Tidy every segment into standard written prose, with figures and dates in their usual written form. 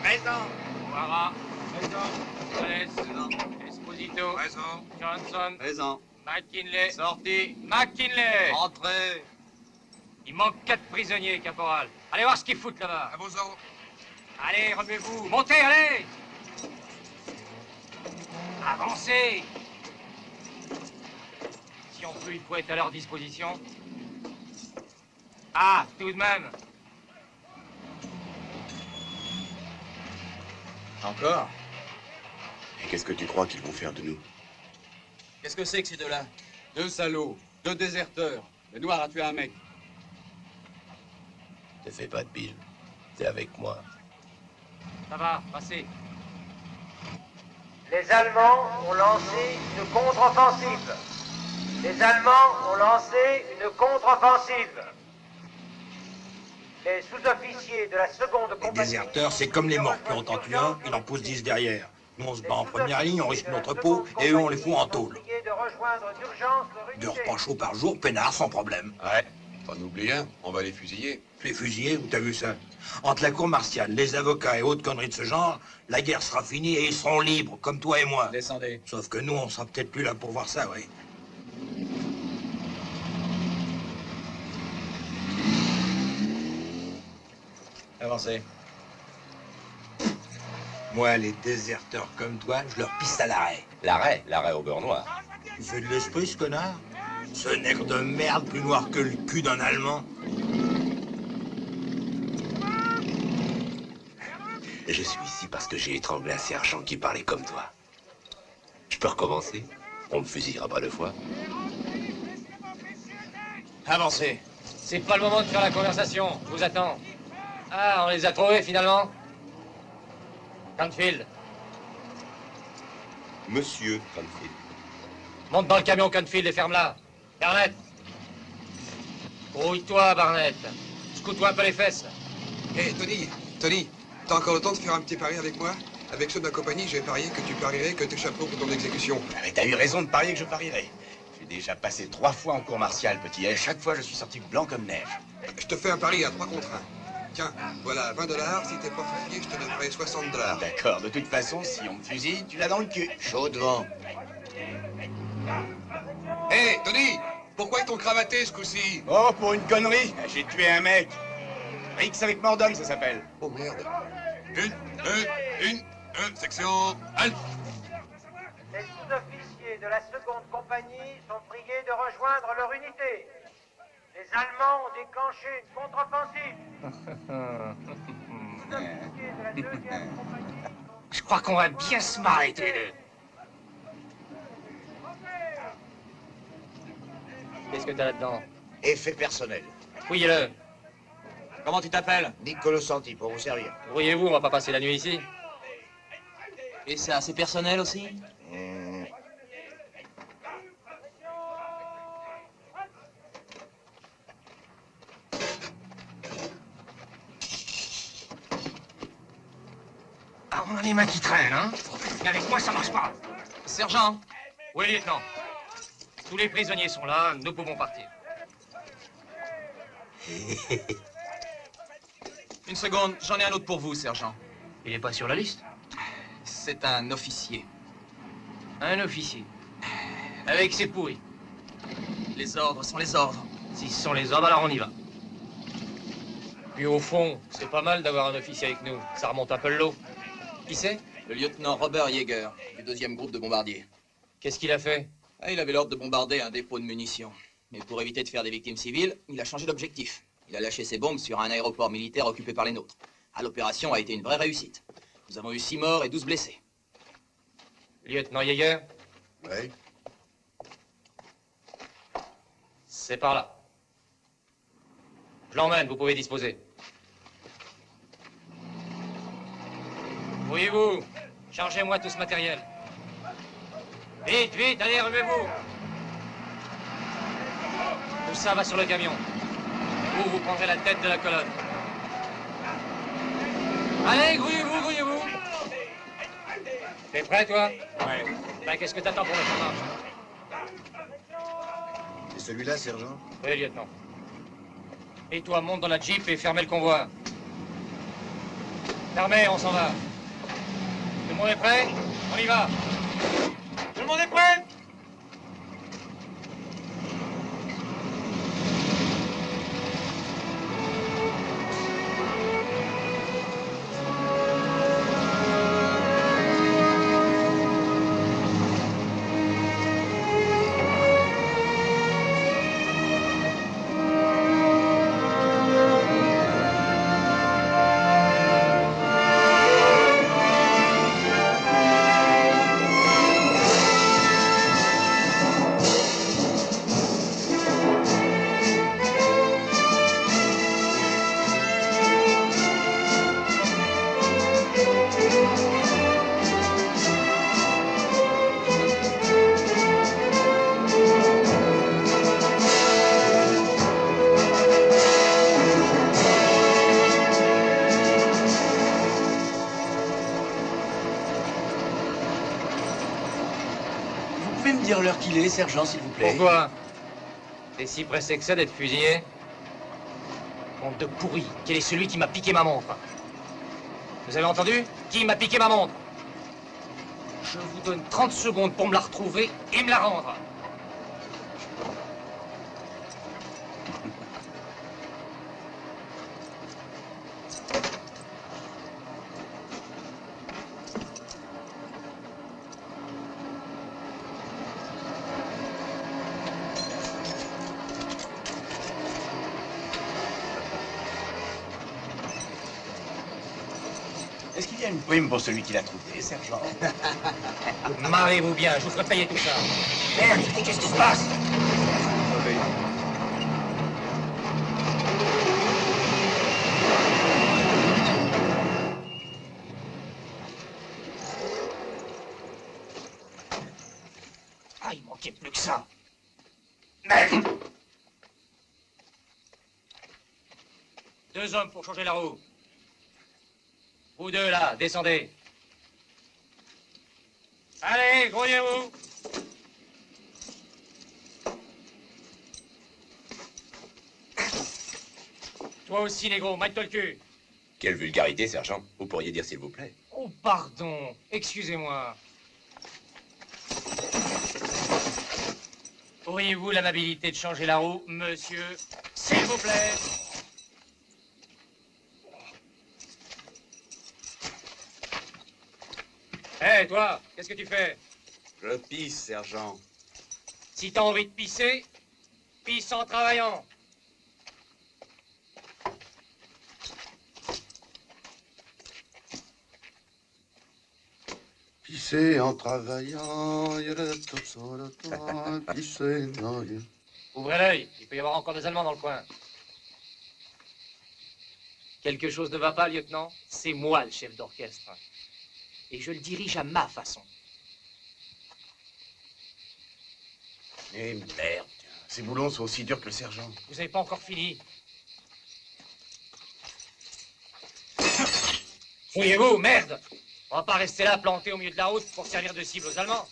Présent. Ouara. Présent. Gonzalez. Présent. Esposito. Présent. Johnson. Présent. McKinley. Sorti. McKinley. Entrez. Il manque 4 prisonniers, caporal. Allez voir ce qu'ils foutent là-bas. À vos ordres. Allez, remuez-vous. Montez, allez. Avancez. Si on peut, il faut être à leur disposition. Ah, tout de même. Encore? Et qu'est-ce que tu crois qu'ils vont faire de nous? Qu'est-ce que c'est que ces deux-là? 2 salauds, 2 déserteurs. Le noir a tué un mec. Ne fais pas de bile. T'es avec moi. Ça va, passez. Les Allemands ont lancé une contre-offensive. Les Allemands ont lancé une contre-offensive. Les sous-officiers de la seconde compagnie... Les déserteurs, c'est comme les morts qui ont en tué un, il en pousse 10 derrière. Nous, on se bat en première ligne, on risque notre peau, et eux, on les fout en tôle. 2 repas chauds par jour, peinard, sans problème. Ouais. T'en oublies un, on va les fusiller. Les fusillés, où t'as vu ça? Entre la cour martiale, les avocats et autres conneries de ce genre, la guerre sera finie et ils seront libres, comme toi et moi. Descendez. Sauf que nous, on sera peut-être plus là pour voir ça, oui. Avancez. Moi, les déserteurs comme toi, je leur pisse à l'arrêt. L'arrêt au beurre noir. Tu fais de l'esprit, ce connard? Ce nègre de merde, plus noir que le cul d'un Allemand. Je suis ici parce que j'ai étranglé un sergent qui parlait comme toi. Je peux recommencer? On me fusillera pas 2 fois. Avancez. C'est pas le moment de faire la conversation. Je vous attends. Ah, on les a trouvés finalement? Canfield. Monsieur Canfield. Monte dans le camion, Canfield, et ferme-la. Barnett. Rouille-toi, Barnett. Secoue-toi un peu les fesses. Hé, Tony, t'as encore le temps de faire un petit pari avec moi? Avec ceux de ma compagnie, j'ai parié que tu parierais que t'échapperas pour ton exécution. Mais t'as eu raison de parier que je parierais. J'ai déjà passé 3 fois en cour martiale, petit, et chaque fois je suis sorti blanc comme neige. Je te fais un pari à 3 contre 1. Tiens, voilà, $20. Si t'es pas fusillé, je te donnerai $60. D'accord, de toute façon, si on me fusille, tu l'as dans le cul. Chaud devant. Hé, Tony, Pourquoi ils t'ont cravaté ce coup-ci? Oh, pour une connerie. J'ai tué un mec. Rix avec Mordon, ça s'appelle. Oh merde. Section, halte. Les sous-officiers de la seconde compagnie sont priés de rejoindre leur unité. Les Allemands ont déclenché une contre-offensive. Les sous-officiers de la deuxième compagnie sont... Je crois qu'on va bien se marrer tous les deux. Qu'est-ce que t'as là-dedans? Effet personnel. Fouillez-le. Comment tu t'appelles? Niccolo Santi, pour vous servir. Brouillez-vous, on va pas passer la nuit ici. Et ça, c'est personnel aussi? Ah, on a les mains qui traînent, hein? Mais avec moi, ça marche pas. Sergent. Oui, lieutenant. Tous les prisonniers sont là, nous pouvons partir. Une seconde, j'en ai un autre pour vous, sergent. Il est pas sur la liste? C'est un officier. Un officier. Avec ses pourris. Les ordres sont les ordres. Si ce sont les hommes, alors on y va. Puis au fond, c'est pas mal d'avoir un officier avec nous. Ça remonte un peu le lot. Qui c'est? Le lieutenant Robert Yeager, du 2e groupe de bombardiers. Qu'est-ce qu'il a fait? Ah, il avait l'ordre de bombarder un dépôt de munitions. Mais pour éviter de faire des victimes civiles, il a changé d'objectif. Il a lâché ses bombes sur un aéroport militaire occupé par les nôtres. Ah, l'opération a été une vraie réussite. Nous avons eu 6 morts et 12 blessés. Lieutenant Yeager? Oui. C'est par là. Je l'emmène, vous pouvez disposer. Voyez-vous, chargez-moi tout ce matériel. Vite, vite, allez, relevez-vous. Tout ça va sur le camion. Vous prendrez la tête de la colonne. Allez, grouillez-vous, grouillez-vous. T'es prêt, toi? Ouais. Ben, qu'est-ce que t'attends pour mettre en marche? C'est celui-là, sergent? Oui, lieutenant. Et toi, monte dans la Jeep et fermez le convoi. Fermez, on s'en va. Tout le monde est prêt? On y va. Tout le monde est prêt? Vous pouvez me dire l'heure qu'il est, sergent, s'il vous plaît? Pourquoi? T'es si pressé que ça d'être fusillé? Honte de pourri, quel est celui qui m'a piqué ma montre? Vous avez entendu? Qui m'a piqué ma montre? Je vous donne 30 secondes pour me la retrouver et me la rendre. Est-ce qu'il y a une prime pour celui qui l'a trouvé, sergent? Marrez-vous bien, je vous ferai payer tout ça. Merde, qu'est-ce qui se passe? Ah, il manquait plus que ça. Merde! 2 hommes pour changer la roue. Vous deux, là, descendez. Allez, grouillez-vous. Toi aussi, négro, mate-toi le cul. Quelle vulgarité, sergent. Vous pourriez dire s'il vous plaît. Oh, pardon. Excusez-moi. Oh, Auriez-vous l'amabilité de changer la roue, monsieur? S'il vous plaît. Hé, toi, qu'est-ce que tu fais? Je pisse, sergent. Si t'as envie de pisser, pisse en travaillant. Pisser en travaillant, pisser non. Ouvrez l'œil, il peut y avoir encore des Allemands dans le coin. Quelque chose ne va pas, lieutenant? C'est moi le chef d'orchestre. Et je le dirige à ma façon. Eh merde, ces boulons sont aussi durs que le sergent. Vous n'avez pas encore fini. Fouillez-vous, merde! On va pas rester là planté au milieu de la route pour servir de cible aux Allemands.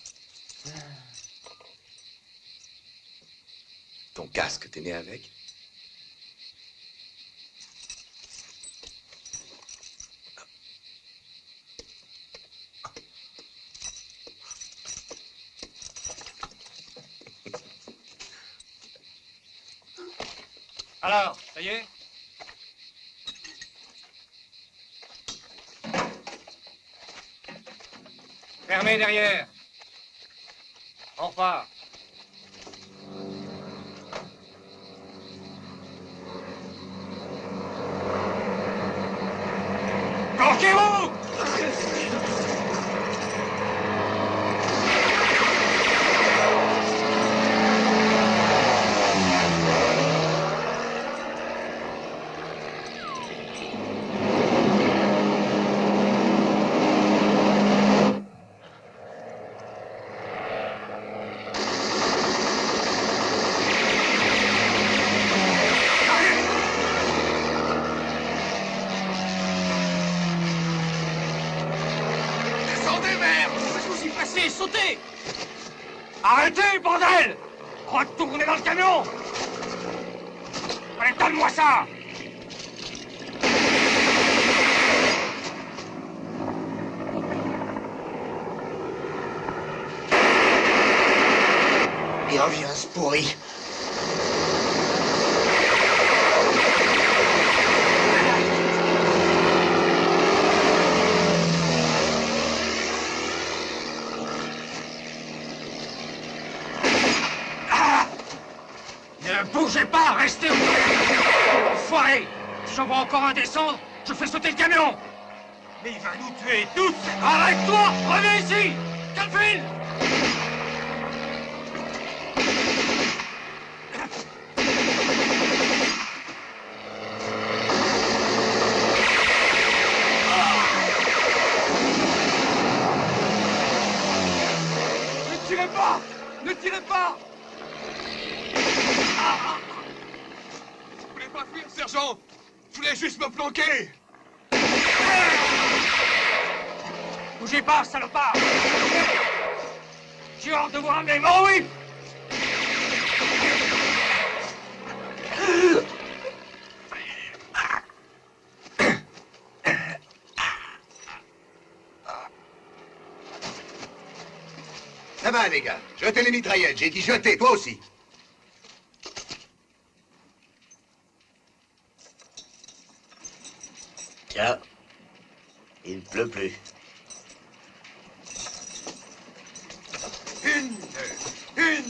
Ton casque, t'es né avec? Alors, ça y est? Fermez derrière. Enfin. Planquez-vous! Sautez! Arrêtez, bordel! Retournez dans le camion! Allez, donne-moi ça! Il revient, ce pourri. Ne bougez pas, restez où? Enfoiré! Si j'en vois encore un descendre, je fais sauter le camion! Mais il va nous tuer tous! Arrête-toi! Reviens ici! Calvin! Ne tirez pas! Ne tirez pas! Je voulais pas fuir, sergent. Je voulais juste me planquer. Bougez pas, salopard! J'ai hâte de vous ramener, mon oui! Ça va, les gars. Jetez les mitraillettes. J'ai dit jeter, toi aussi. Tiens, il ne pleut plus. Une. Une.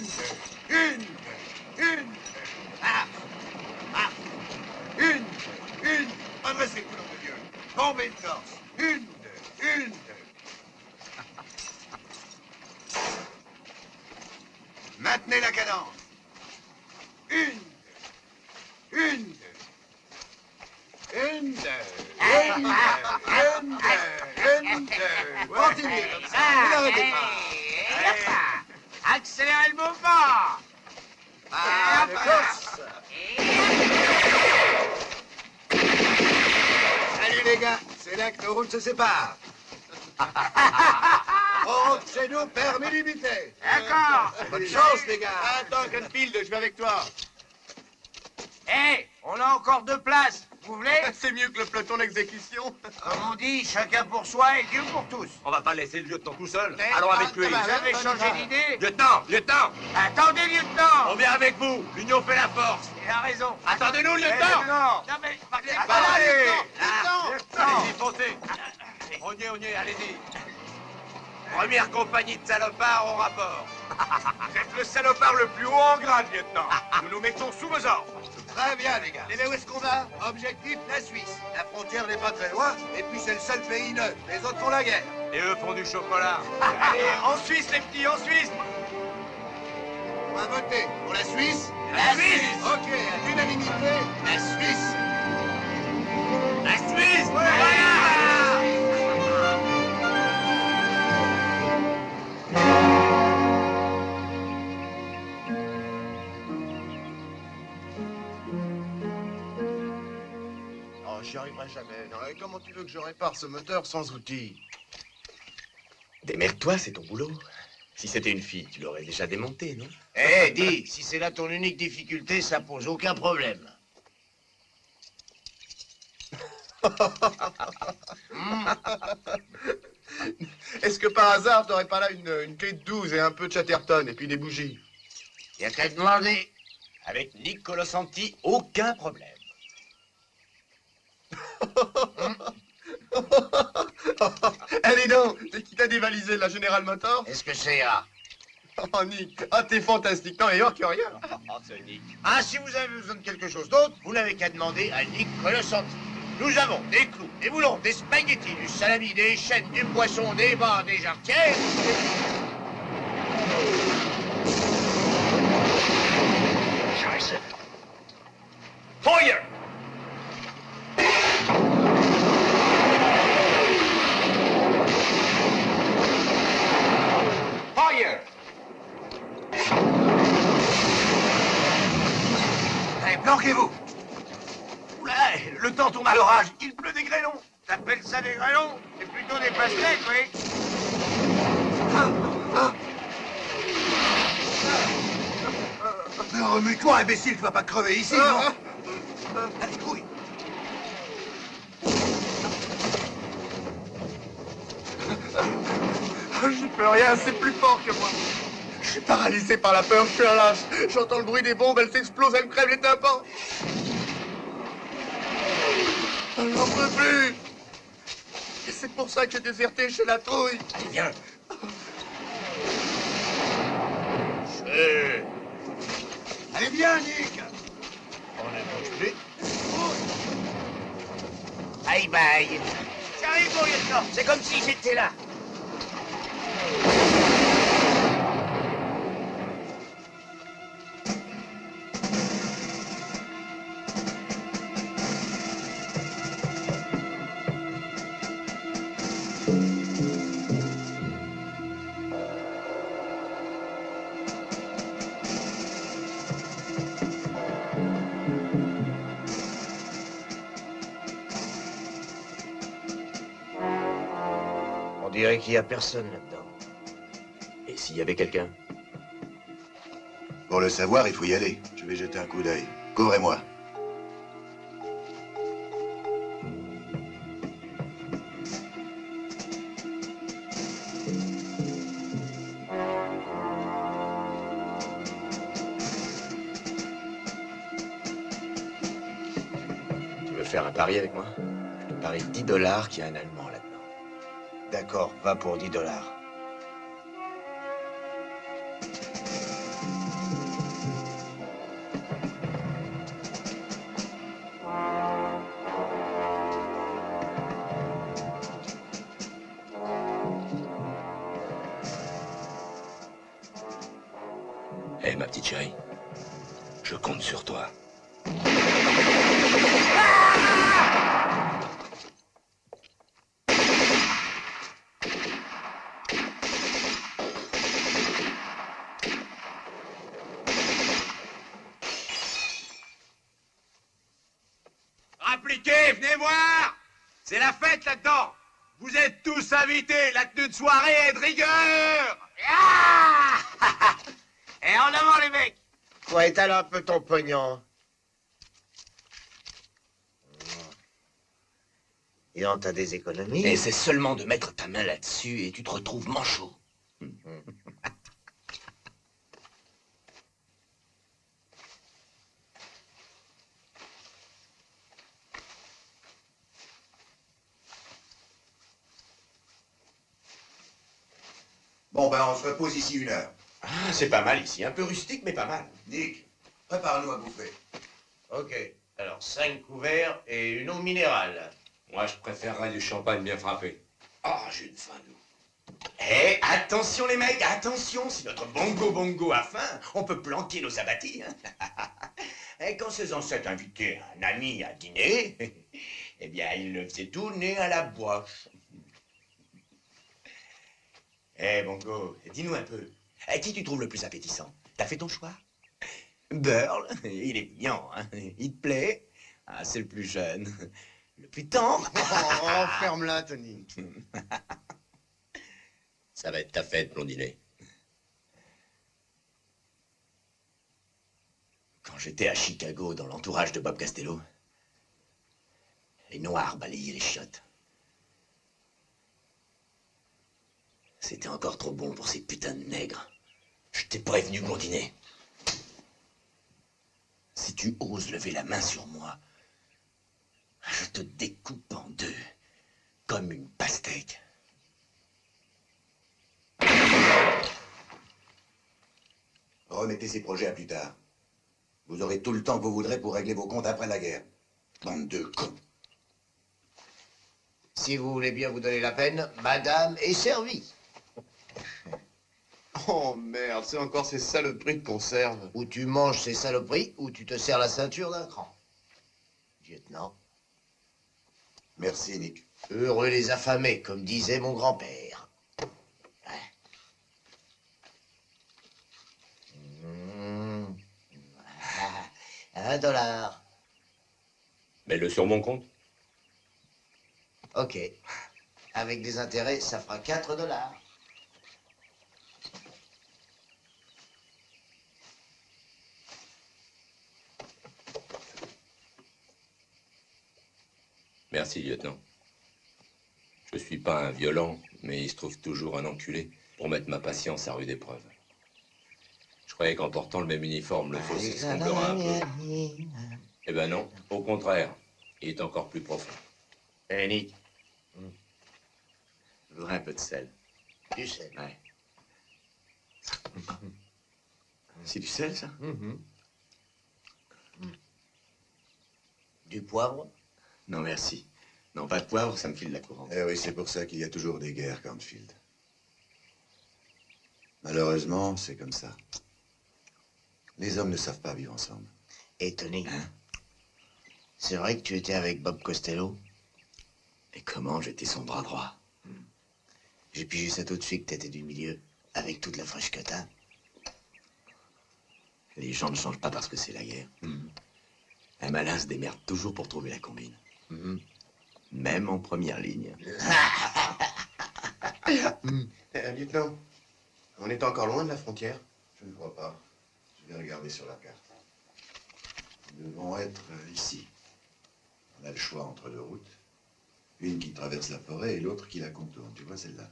Adressez-vous, nom de Dieu. Tombez de torse. Une. Maintenez la cadence. Une. Continuez comme ça. Vous n'arrêtez pas. Accélérez le mouvement. Ah, le gosse. Salut les gars, c'est là que nos routes se séparent. On rentre chez nous, permis limité. D'accord. Bonne chance les gars. Attends, Canfield, je vais avec toi. Hé, on a encore 2 places. Vous voulez? C'est mieux que le peloton d'exécution. Comme on dit, chacun pour soi et Dieu pour tous. On va pas laisser le lieutenant tout seul. Mais- Allons avec lui. Vous avez changé d'idée? Lieutenant, lieutenant, Attendez, lieutenant! on vient avec vous. L'union fait la force. Il a raison. Attendez-nous, Eh, lieutenant. Non, mais... Allez, Lieutenant! allez-y, foncez. On y est, allez-y. Première compagnie de salopards au rapport. Vous êtes le salopard le plus haut en grade, lieutenant. Nous nous mettons sous vos ordres. Très bien, les gars. Et bien, où est-ce qu'on va? Objectif, la Suisse. La frontière n'est pas très loin, et puis c'est le seul pays neutre. Les autres font la guerre. Et eux font du chocolat. Allez, en Suisse, les petits, en Suisse. On va voter pour la Suisse. La Suisse! Ok, à l'unanimité, la Suisse. La Suisse, Oh, j'y arriverai jamais. Non, et comment tu veux que je répare ce moteur sans outils? Démerde-toi, c'est ton boulot. Si c'était une fille, tu l'aurais déjà démonté, non? Eh, dis, si c'est là ton unique difficulté, ça pose aucun problème. Est-ce que par hasard, t'aurais pas là une clé de 12 et un peu de Chatterton et puis des bougies? Y a qu'à demander. Avec Nick Colosanti, aucun problème. Allez donc, c'est qui t'a dévalisé, la General Motors? Est-ce que c'est A? Oh, Nick, ah, t'es fantastique. Non, et or que rien. Oh, ce Nick. Ah, si vous avez besoin de quelque chose d'autre, vous n'avez qu'à demander à Nick Colosanti. Nous avons des clous, des boulons, des spaghettis, du salami, des chaînes, du poisson, des bas, des jarretières. Scheiße. Feuer! Fire! Allez, planquez-vous. Oula, le temps tourne à l'orage. Il pleut des grêlons. T'appelles ça des grêlons? C'est plutôt des pastèques, oui. Mais remue-toi, imbécile, tu vas pas crever ici, non? Allez, couille. J'y peux rien, c'est plus fort que moi. Je suis paralysé par la peur, je suis un lâche. J'entends le bruit des bombes, elles s'explosent, elles me crèvent les tympans. J'en peux plus. Et c'est pour ça que j'ai déserté chez la trouille. Allez, viens. Allez, viens, Nick. On ne bouge plus. Bye bye. J'arrive, mon lieutenant. C'est comme si j'étais là. On dirait qu'il n'y a personne là-dedans. Et s'il y avait quelqu'un? Pour le savoir, il faut y aller. Je vais jeter un coup d'œil. Couvrez-moi. Tu veux faire un pari avec moi? Je te parie 10 $ qu'il y a un Allemand là-dedans. D'accord, va pour 10 $. Eh, ma petite chérie, je compte sur toi. Rappliquez, venez voir! C'est la fête là-dedans! Vous êtes tous invités, la tenue de soirée est de rigueur! Ah! Et en avant, les mecs! Quoi, étale un peu ton pognon. Et on t'a des économies. Et c'est seulement de mettre ta main là-dessus et tu te retrouves manchot. Bon, ben, on se repose ici 1 heure. Ah, c'est pas mal ici. Un peu rustique, mais pas mal. Nick, prépare-nous à bouffer. Ok. Alors, 5 couverts et une eau minérale. Moi, je préférerais du champagne bien frappé. Ah, j'ai une faim, nous. Eh, attention les mecs, attention. Si notre bongo a faim, on peut planquer nos abattis. Hein. Et quand ses ancêtres invitaient un ami à dîner, eh bien, ils le faisaient tourner à la boîte. Eh, Bongo, dis-nous un peu, qui tu trouves le plus appétissant? T'as fait ton choix? Burl, il est mignon, hein? Il te plaît? Ah, c'est le plus jeune. Le plus tendre. Oh, ferme-la, Tony. Ça va être ta fête, blondinet. Quand j'étais à Chicago, dans l'entourage de Bob Costello, les Noirs balayaient les chiottes. C'était encore trop bon pour ces putains de nègres. Je t'ai prévenu, blondinet. Si tu oses lever la main sur moi, je te découpe en 2, comme une pastèque. Remettez ces projets à plus tard. Vous aurez tout le temps que vous voudrez pour régler vos comptes après la guerre. Bande de cons. Si vous voulez bien vous donner la peine, madame est servie. Oh merde, c'est encore ces saloperies de conserve. Ou tu manges ces saloperies, ou tu te serres la ceinture d'un cran. Lieutenant. Merci, Nick. Heureux les affamés, comme disait mon grand-père. $1. Mets-le sur mon compte. Ok. Avec des intérêts, ça fera $4. Merci, lieutenant. Je suis pas un violent, mais il se trouve toujours un enculé pour mettre ma patience à rude épreuve. Je croyais qu'en portant le même uniforme, le fossé se comblerait un peu. Eh ben non, au contraire, il est encore plus profond. Eh, Nick. Je voudrais un peu de sel. Du sel. Ouais. C'est du sel, ça? Du poivre? Non, merci. Non, pas de poivre, ça me file la courante. Eh oui, c'est pour ça qu'il y a toujours des guerres, Cornfield. Malheureusement, c'est comme ça. Les hommes ne savent pas vivre ensemble. Et Tony, c'est vrai que tu étais avec Bob Costello? Et comment j'étais son bras droit? J'ai pigé ça tout de suite que t'étais du milieu, avec toute la fraîche que t'as. Les gens ne changent pas parce que c'est la guerre. Un malin se démerde toujours pour trouver la combine. Même en première ligne. Lieutenant, on est encore loin de la frontière? Je ne crois pas. Je vais regarder sur la carte. Nous devons être ici. On a le choix entre 2 routes. Une qui traverse la forêt et l'autre qui la contourne. Tu vois celle-là?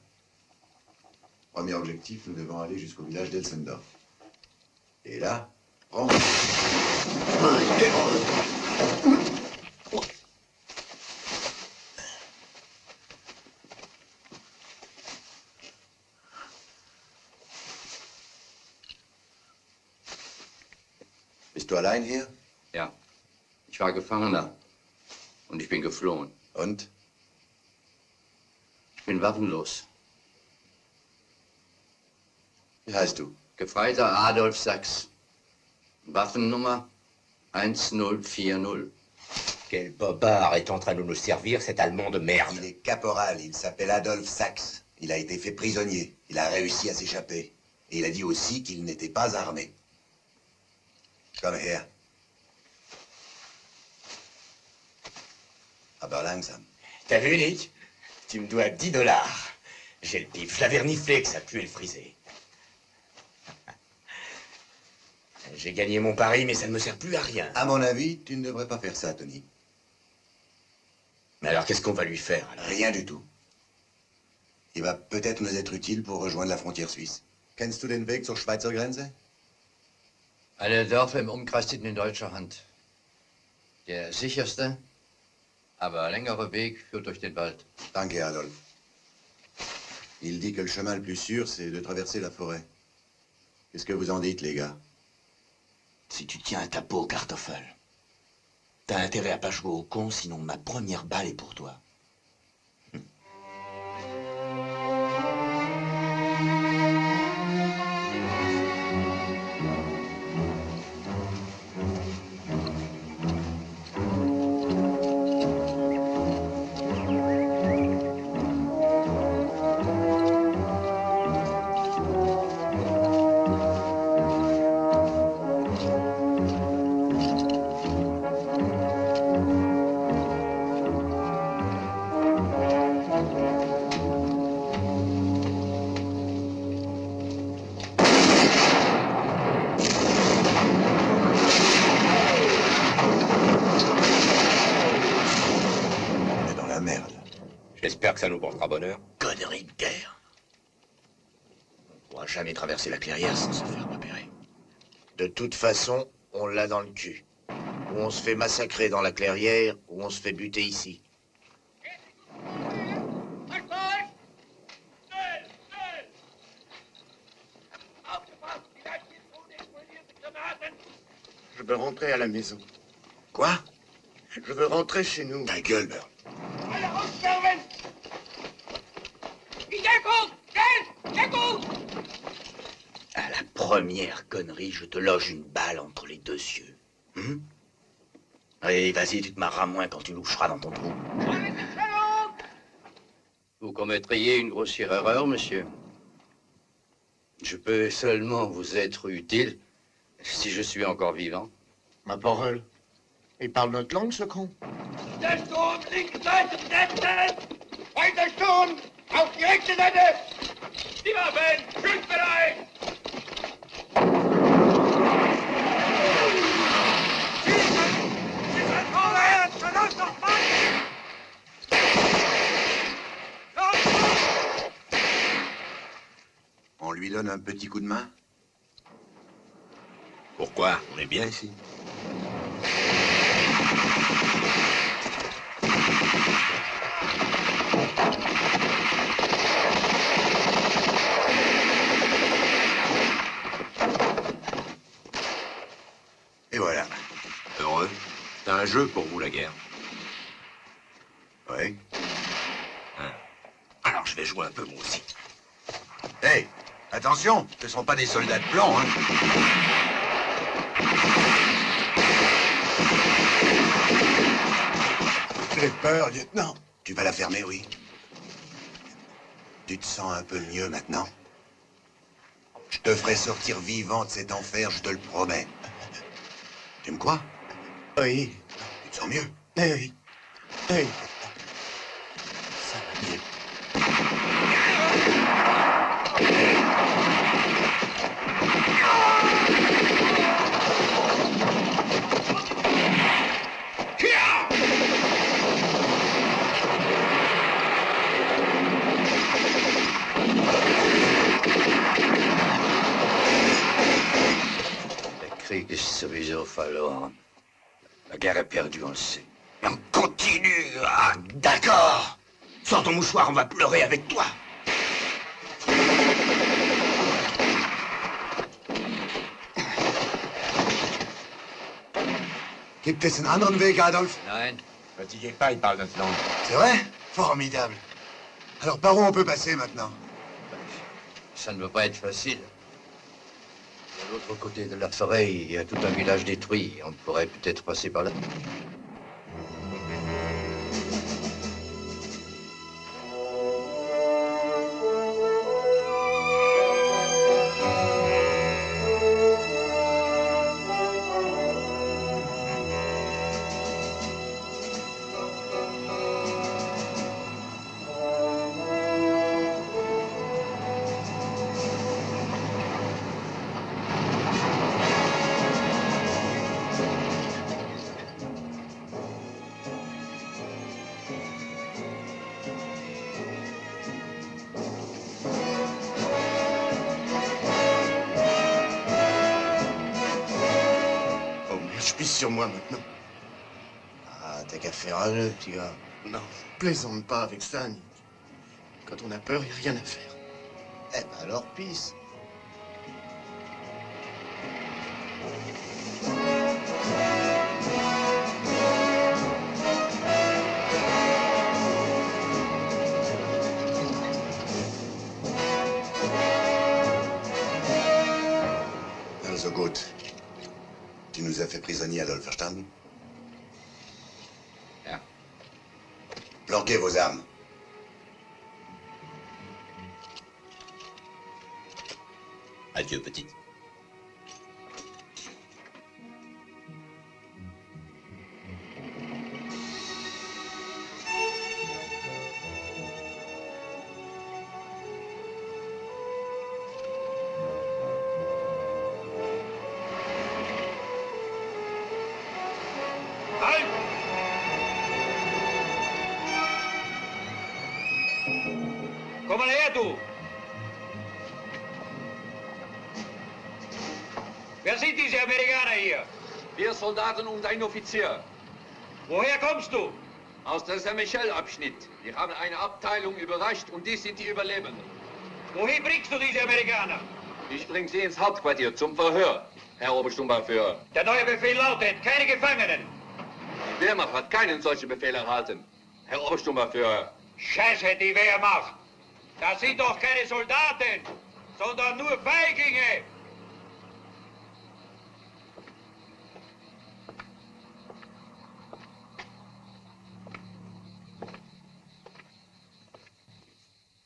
Premier objectif, nous devons aller jusqu'au village d'Elsendorf. Et là, prends... Bist du allein hier? Ja. Ich war Gefangener. Und ich bin geflohen. Und? Ich bin waffenlos. Wie heißt du? Gefreiter Adolf Sachs. Waffennummer 1040. Quel bobard est en train de nous servir, cet Allemand de merde? Il est caporal, il s'appelle Adolf Sachs. Il a été fait prisonnier. Il a réussi à s'échapper. Et il a dit aussi qu'il n'était pas armé. Komm her. Aber langsam. T'as vu, Nick? Tu me dois $10. J'ai le pif, je l'avais reniflé que ça puait le friser. J'ai gagné mon pari, mais ça ne me sert plus à rien. À mon avis, tu ne devrais pas faire ça, Tony. Mais alors, qu'est-ce qu'on va lui faire? Rien du tout. Il va peut-être nous être utile pour rejoindre la frontière suisse. Kennst du den Weg zur Schweizer Grenze? Alle Dörfer im Umkreis sind in deutscher Hand. Der sicherste, aber längere Weg führt durch den Wald. Danke, Adolf. Il dit que le chemin le plus sûr, c'est de traverser la forêt. Qu'est-ce que vous en dites, les gars? Si tu tiens à ta peau, Kartoffel, t'as intérêt à pas jouer au con, sinon ma première balle est pour toi. J'espère que ça nous portera bonheur. Connerie de guerre. On ne pourra jamais traverser la clairière sans se faire repérer. De toute façon, on l'a dans le cul. Ou on se fait massacrer dans la clairière, ou on se fait buter ici. Je veux rentrer à la maison. Quoi? Je veux rentrer chez nous. Ta gueule, Burl. À la première connerie, je te loge une balle entre les deux yeux. Allez, vas-y, tu te marreras moins quand tu loucheras dans ton trou. Vous commettriez une grossière erreur, monsieur. Je peux seulement vous être utile si je suis encore vivant. Ma parole. Il parle notre langue, ce con. Der Sturm, linke Seite besetzen! Weiter Sturm! Auf die rechte Seite! Die Waffen! Schussbereit! Schießen! Schießen vorwärts! Verlass doch Mann! On lui donne un petit coup de main? Pourquoi? On est bien ici. Et voilà. Heureux. C'est un jeu pour vous, la guerre. Oui. Alors je vais jouer un peu moi aussi. Hey, attention, ce ne sont pas des soldats de plomb, hein. J'ai peur, lieutenant. Tu vas la fermer, oui. Tu te sens un peu mieux maintenant? Je te ferai sortir vivant de cet enfer, je te le promets. Tu me crois? Oui. Tu te sens mieux? Oui. Oui. Ça va mieux. Der Krieg ist sowieso verloren. La guerre est perdue, on le sait. Et on continue. Ah, d'accord. Sors ton mouchoir, on va pleurer avec toi. Gibt es einen anderen Weg, Adolf? Nein. Fatiguez pas, il parle notre langue. C'est vrai? Formidable. Alors par où on peut passer maintenant? Ça ne va pas être facile. De l'autre côté de la forêt, il y a tout un village détruit. On pourrait peut-être passer par là. plus sur moi maintenant. Ah, t'as qu'à faire un nœud, petit gars. Non, plaisante pas avec ça, Nick. Quand on a peur, il n'y a rien à faire. Eh ben alors, pisse. Also gut. Tu nous as fait prisonniers, Adolf, verstanden? Ja. Planquez vos armes. Adieu, petite. Komm mal her, du! Wer sind diese Amerikaner hier? Wir Soldaten und ein Offizier. Woher kommst du? Aus der Saint-Michel-Abschnitt. Wir haben eine Abteilung überrascht und dies sind die Überlebenden. Wohin bringst du diese Amerikaner? Ich bringe sie ins Hauptquartier zum Verhör, Herr Obersturmbannführer. Der neue Befehl lautet, keine Gefangenen. Die Wehrmacht hat keinen solchen Befehl erhalten, Herr Obersturmbannführer. Scheiße, die Wehrmacht. Das sind doch keine Soldaten, sondern nur Feiglinge.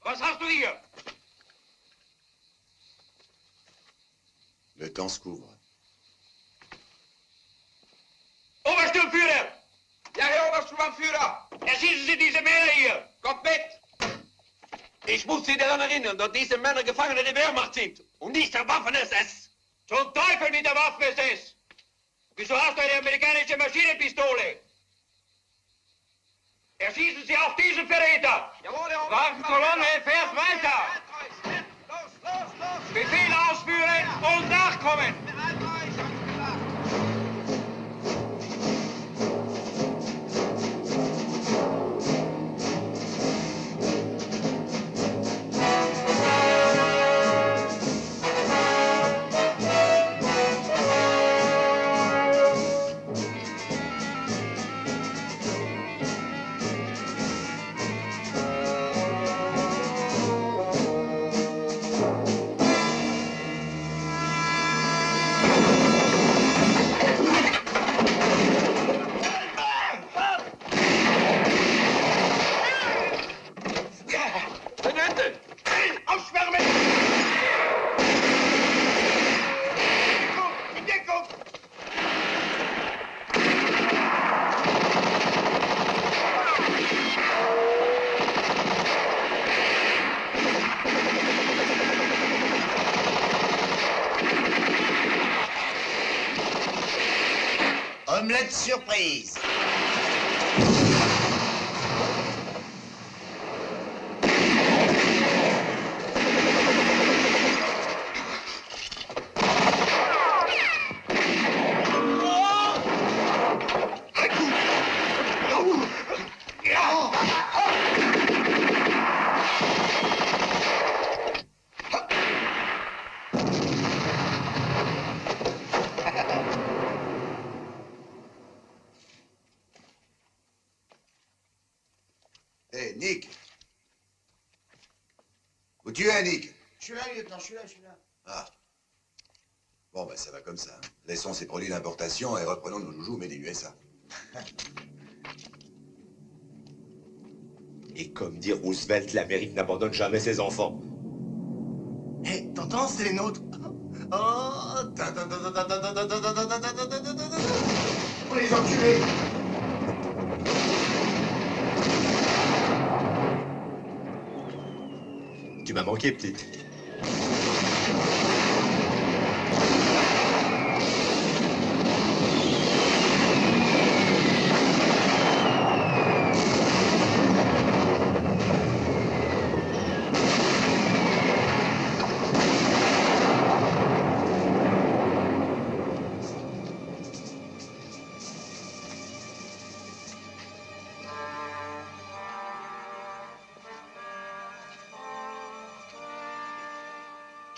Was hast du hier? Le temps se couvre. Obersturmführer! Ja, Herr Obersturmbannführer! Erschießen Sie diese Männer hier! Kommt mit! Ich muss Sie daran erinnern, dass diese Männer Gefangene der Wehrmacht sind und nicht der Waffen-SS. Zum Teufel mit der Waffen-SS! Wieso hast du eine amerikanische Maschinenpistole? Erschießen Sie auch diesen Verräter! Jawohl, Herr Waffenkolonne, fährt weiter! Befehl ausführen und nachkommen! Tenente! Aufschwärmen! In Deckung! Omelette surprise. Hé, Nick. Où tu es, Nick? Je suis là, lieutenant, je suis là. Ah. Bon, ben ça va comme ça. Laissons ces produits d'importation et reprenons nos joujoux made in USA. Et comme dit Roosevelt, l'Amérique n'abandonne jamais ses enfants. Hé, t'entends, c'est les nôtres. Oh, on les enculés. Tu m'as manqué, petite.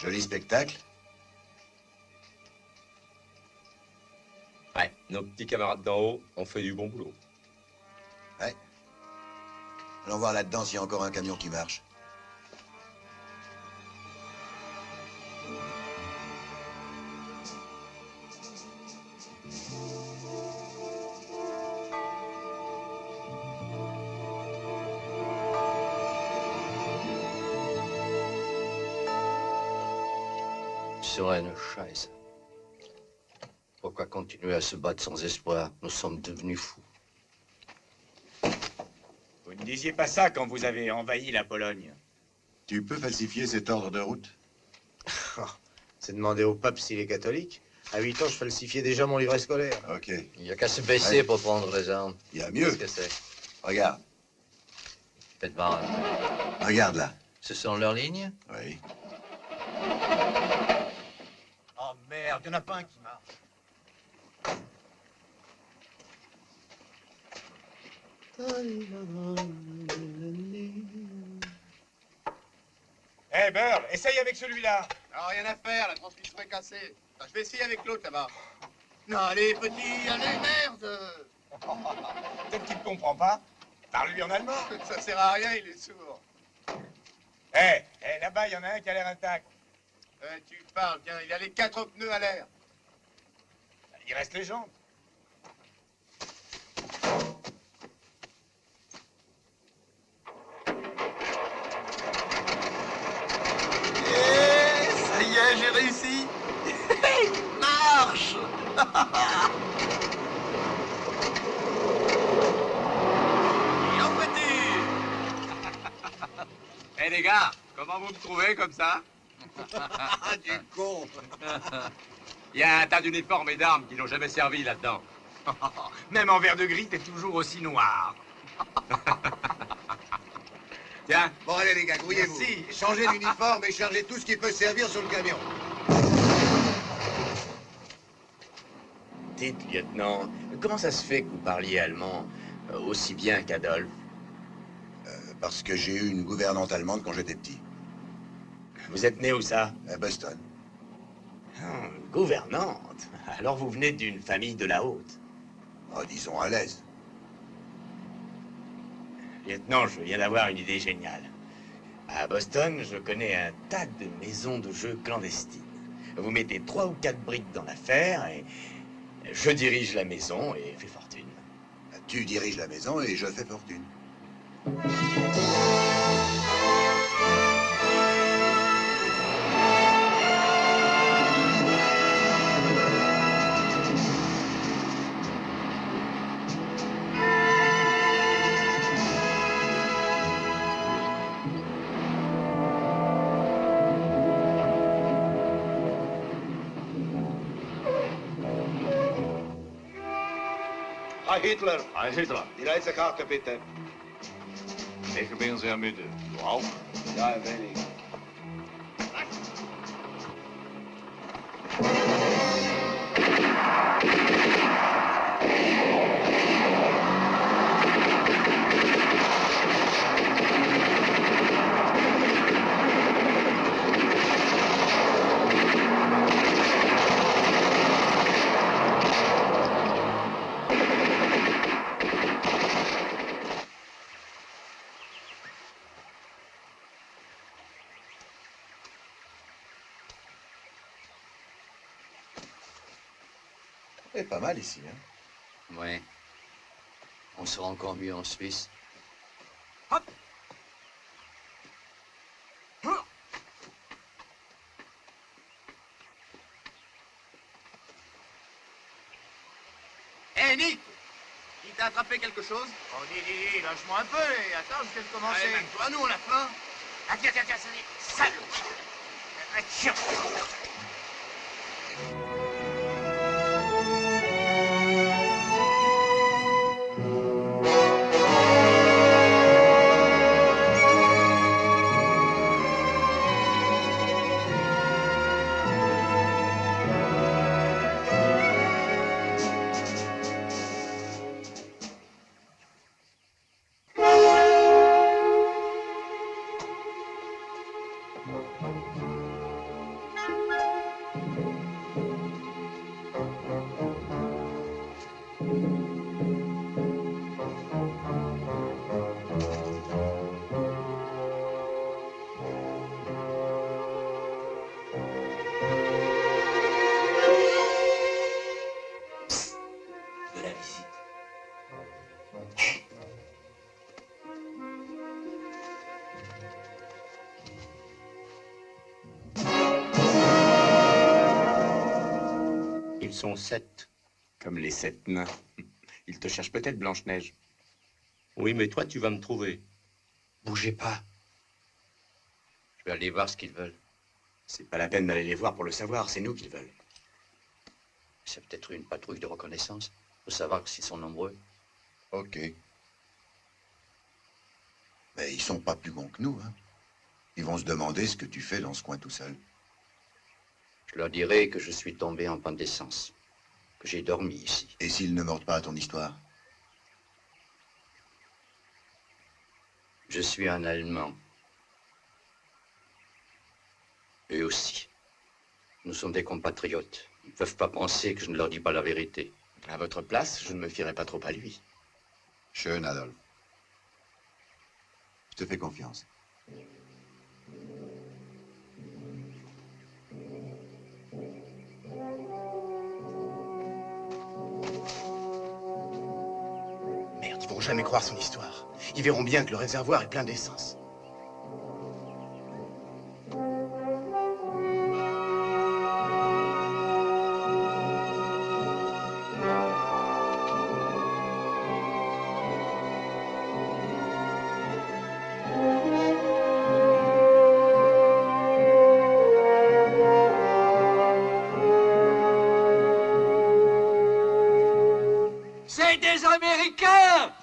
Joli spectacle. Ouais, nos petits camarades d'en haut ont fait du bon boulot. Ouais. Allons voir là-dedans s'il y a encore un camion qui marche. Sereine Scheiße. Pourquoi continuer à se battre sans espoir? Nous sommes devenus fous. Vous ne disiez pas ça quand vous avez envahi la Pologne. Tu peux falsifier cet ordre de route? C'est demander au pape s'il est catholique. À 8 ans, je falsifiais déjà mon livret scolaire. Ok. Il n'y a qu'à se baisser pour prendre les armes. Il y a mieux. Qu'est-ce que c'est? Regarde. Faites voir. Regarde là. Ce sont leurs lignes? Oui. Oh merde, il n'y en a pas un qui marche. Hé, Burl, essaye avec celui-là. Non, rien à faire, la transmission est cassée. Enfin, je vais essayer avec l'autre là-bas. Non, allez, petit, allez, merde. Peut-être qu'il ne comprend pas. Parle-lui en allemand. Ça sert à rien, il est sourd. Hé, là-bas, il y en a un qui a l'air intact. Tu parles, tiens, il a les 4 pneus à l'air. Il reste les jambes. Ça y est, j'ai réussi. Marche. Et en voiture. Hé les gars, comment vous me trouvez comme ça? Du con. Il y a un tas d'uniformes et d'armes qui n'ont jamais servi là-dedans. Même en vert de gris, t'es toujours aussi noir. Tiens. Bon, allez, les gars, grouillez-vous. Merci. Changez l'uniforme et chargez tout ce qui peut servir sur le camion. Dites, lieutenant, comment ça se fait que vous parliez allemand aussi bien qu'Adolphe? Parce que j'ai eu une gouvernante allemande quand j'étais petit. Vous êtes né où ça? À Boston. Gouvernante? Alors vous venez d'une famille de la haute? Oh, disons à l'aise. Lieutenant, je viens d'avoir une idée géniale. À Boston, je connais un tas de maisons de jeux clandestines. Vous mettez 3 ou 4 briques dans l'affaire et je dirige la maison et fais fortune. Tu diriges la maison et je fais fortune. Heil Hitler. Heil Hitler. Die letzte Karte, bitte. Ich bin sehr müde. Du auch? Ja, ein wenig. C'est pas mal ici, hein? Ouais. On sera encore mieux en Suisse. Hop. Hé, Nick! Il t'a attrapé quelque chose? Oh, dis, lâche-moi un peu, et attends, je viens de commencer. Allez, même toi, nous, on a faim. Ah, tiens, ça y est, salaud! Tiens. Ils sont 7. Comme les 7 nains. Ils te cherchent peut-être, Blanche-Neige. Oui, mais toi, tu vas me trouver. Bougez pas. Je vais aller voir ce qu'ils veulent. C'est pas la peine d'aller les voir pour le savoir, c'est nous qu'ils veulent. C'est peut-être une patrouille de reconnaissance. Faut savoir s'ils sont nombreux. Ok. Mais ils sont pas plus bons que nous, hein. Ils vont se demander ce que tu fais dans ce coin tout seul. Je leur dirai que je suis tombé en panne d'essence. Que j'ai dormi ici. Et s'ils ne mordent pas à ton histoire? Je suis un Allemand. Eux aussi. Nous sommes des compatriotes. Ils ne peuvent pas penser que je ne leur dis pas la vérité. À votre place, je ne me fierai pas trop à lui. Schön, Adolf. Je te fais confiance. Merde, ils vont jamais croire son histoire. Ils verront bien que le réservoir est plein d'essence. C'est des Américains!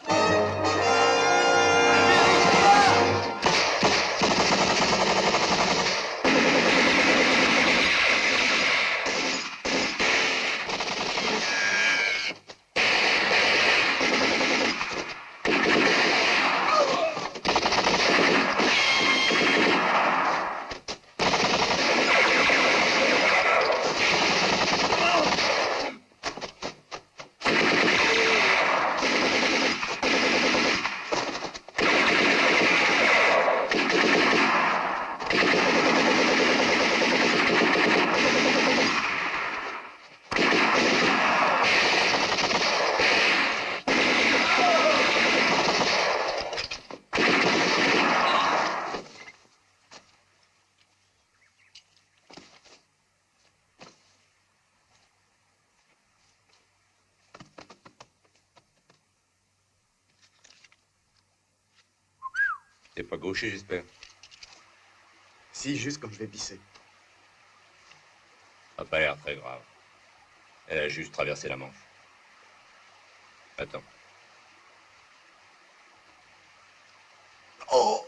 T'es pas gaucher, j'espère. Si, juste quand je vais pisser. Ça n'a pas l'air très grave. Elle a juste traversé la Manche. Attends. Oh!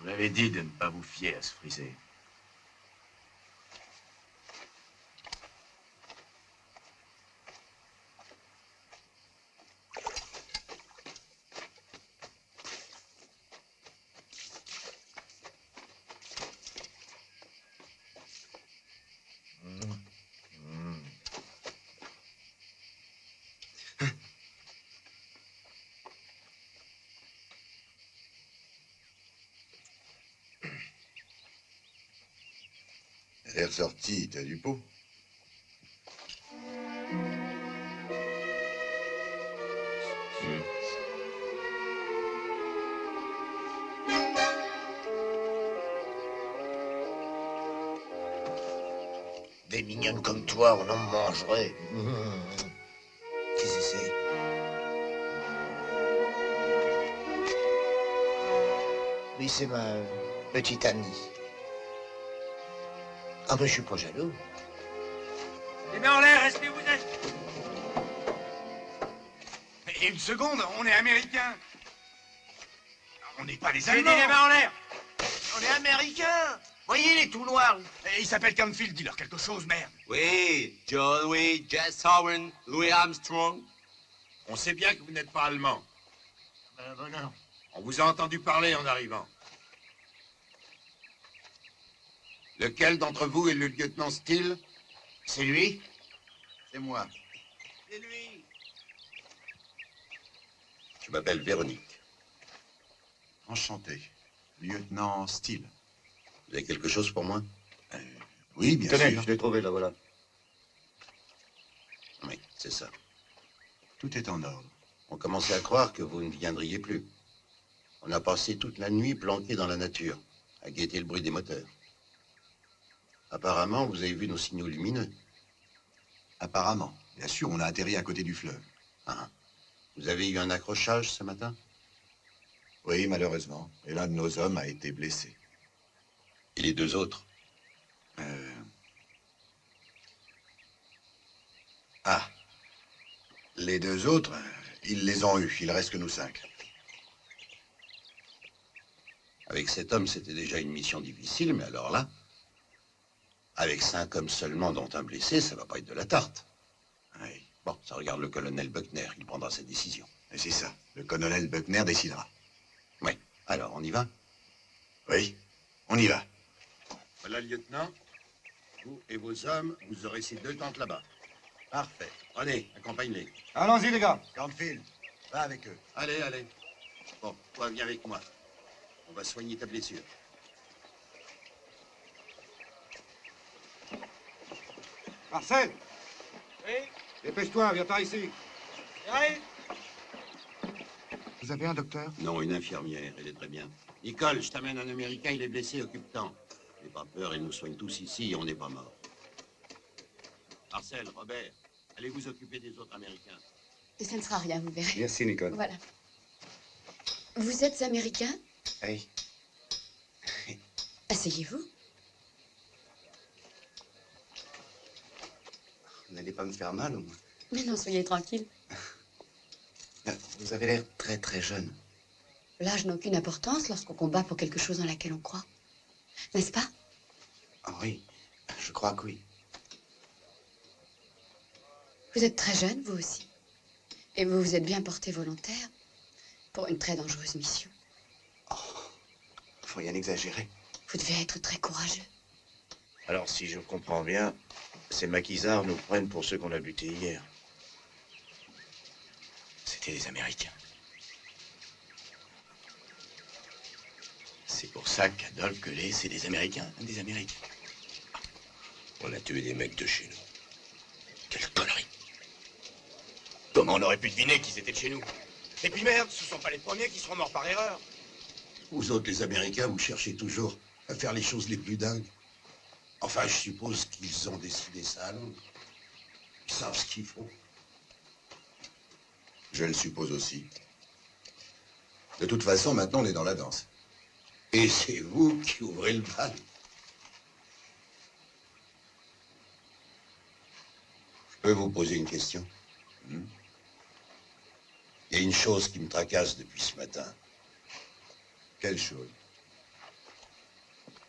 Je vous l'avais dit de ne pas vous fier à ce frisé. Elle est ressortie, t'as du pot. Des mignonnes comme toi, on en mangerait. Qui c'est? Oui, c'est ma petite amie. Ah ben, je suis pas jaloux. Les mains en l'air, restez où vous êtes. Et une seconde, on est américains. On n'est pas des J'ai Allemands. dit les mains en l'air. On est américains. Voyez les tout noirs. Il s'appelle Camfield, dis-leur quelque chose, merde. Oui, Joe Louis, Jess Owen, Louis Armstrong. On sait bien que vous n'êtes pas allemand. Bonheur. On vous a entendu parler en arrivant. Lequel d'entre vous est le lieutenant Steele? C'est lui? C'est moi. C'est lui. Je m'appelle Véronique. Enchanté. Lieutenant Steele. Vous avez quelque chose pour moi? Oui, bien Tenez, sûr. je l'ai trouvé, là, voilà. Oui, c'est ça. Tout est en ordre. On commençait à croire que vous ne viendriez plus. On a passé toute la nuit planqué dans la nature, à guetter le bruit des moteurs. Apparemment, vous avez vu nos signaux lumineux. Apparemment. Bien sûr, on a atterri à côté du fleuve. Ah. Vous avez eu un accrochage ce matin? Oui, malheureusement. Et l'un de nos hommes a été blessé. Et les deux autres? Ah. Les deux autres, ils les ont eus. Il reste que nous 5. Avec cet homme, c'était déjà une mission difficile, mais alors là, avec 5 hommes seulement, dont un blessé, ça va pas être de la tarte. Oui. Bon, ça regarde le colonel Buckner, il prendra sa décision. Et c'est ça. Le colonel Buckner décidera. Oui. Alors, on y va? Oui, on y va. Voilà, lieutenant. Vous et vos hommes, vous aurez ces 2 tentes là-bas. Parfait. Prenez, accompagnez-les. Allons-y, les gars. Canfield, va avec eux. Allez, allez. Bon, toi, viens avec moi. On va soigner ta blessure. Marcel. Oui. Dépêche-toi, viens par ici. J'arrive. Vous avez un docteur? Non, une infirmière, elle est très bien. Nicole, je t'amène un Américain, il est blessé, occupe-t'en. N'aie pas peur, ils nous soignent tous ici et on n'est pas morts. Marcel, Robert, allez vous occuper des autres Américains. Et ça ne sera rien, vous verrez. Merci, Nicole. Voilà. Vous êtes américain? Oui. Asseyez-vous. Vous n'allez pas me faire mal, au moins. Mais non, soyez tranquille. Vous avez l'air très, très jeune. L'âge n'a aucune importance lorsqu'on combat pour quelque chose dans laquelle on croit. N'est-ce pas? Ah oui, je crois que oui. Vous êtes très jeune, vous aussi. Et vous vous êtes bien porté volontaire pour une très dangereuse mission. Faut rien exagérer. Vous devez être très courageux. Alors, si je comprends bien, ces maquisards nous prennent pour ceux qu'on a butés hier. C'était des Américains. C'est pour ça qu'Adolphe Quelet, c'est des Américains. Des Américains. On a tué des mecs de chez nous. Quelle connerie. Comment on aurait pu deviner qu'ils étaient de chez nous? Et puis merde, ce sont pas les premiers qui seront morts par erreur. Vous autres, les Américains, vous cherchez toujours à faire les choses les plus dingues. Enfin, je suppose qu'ils ont décidé ça à Londres. Ils savent ce qu'il faut. Je le suppose aussi. De toute façon, maintenant, on est dans la danse. Et c'est vous qui ouvrez le bal. Je peux vous poser une question? Il y a une chose qui me tracasse depuis ce matin. Quelle chose?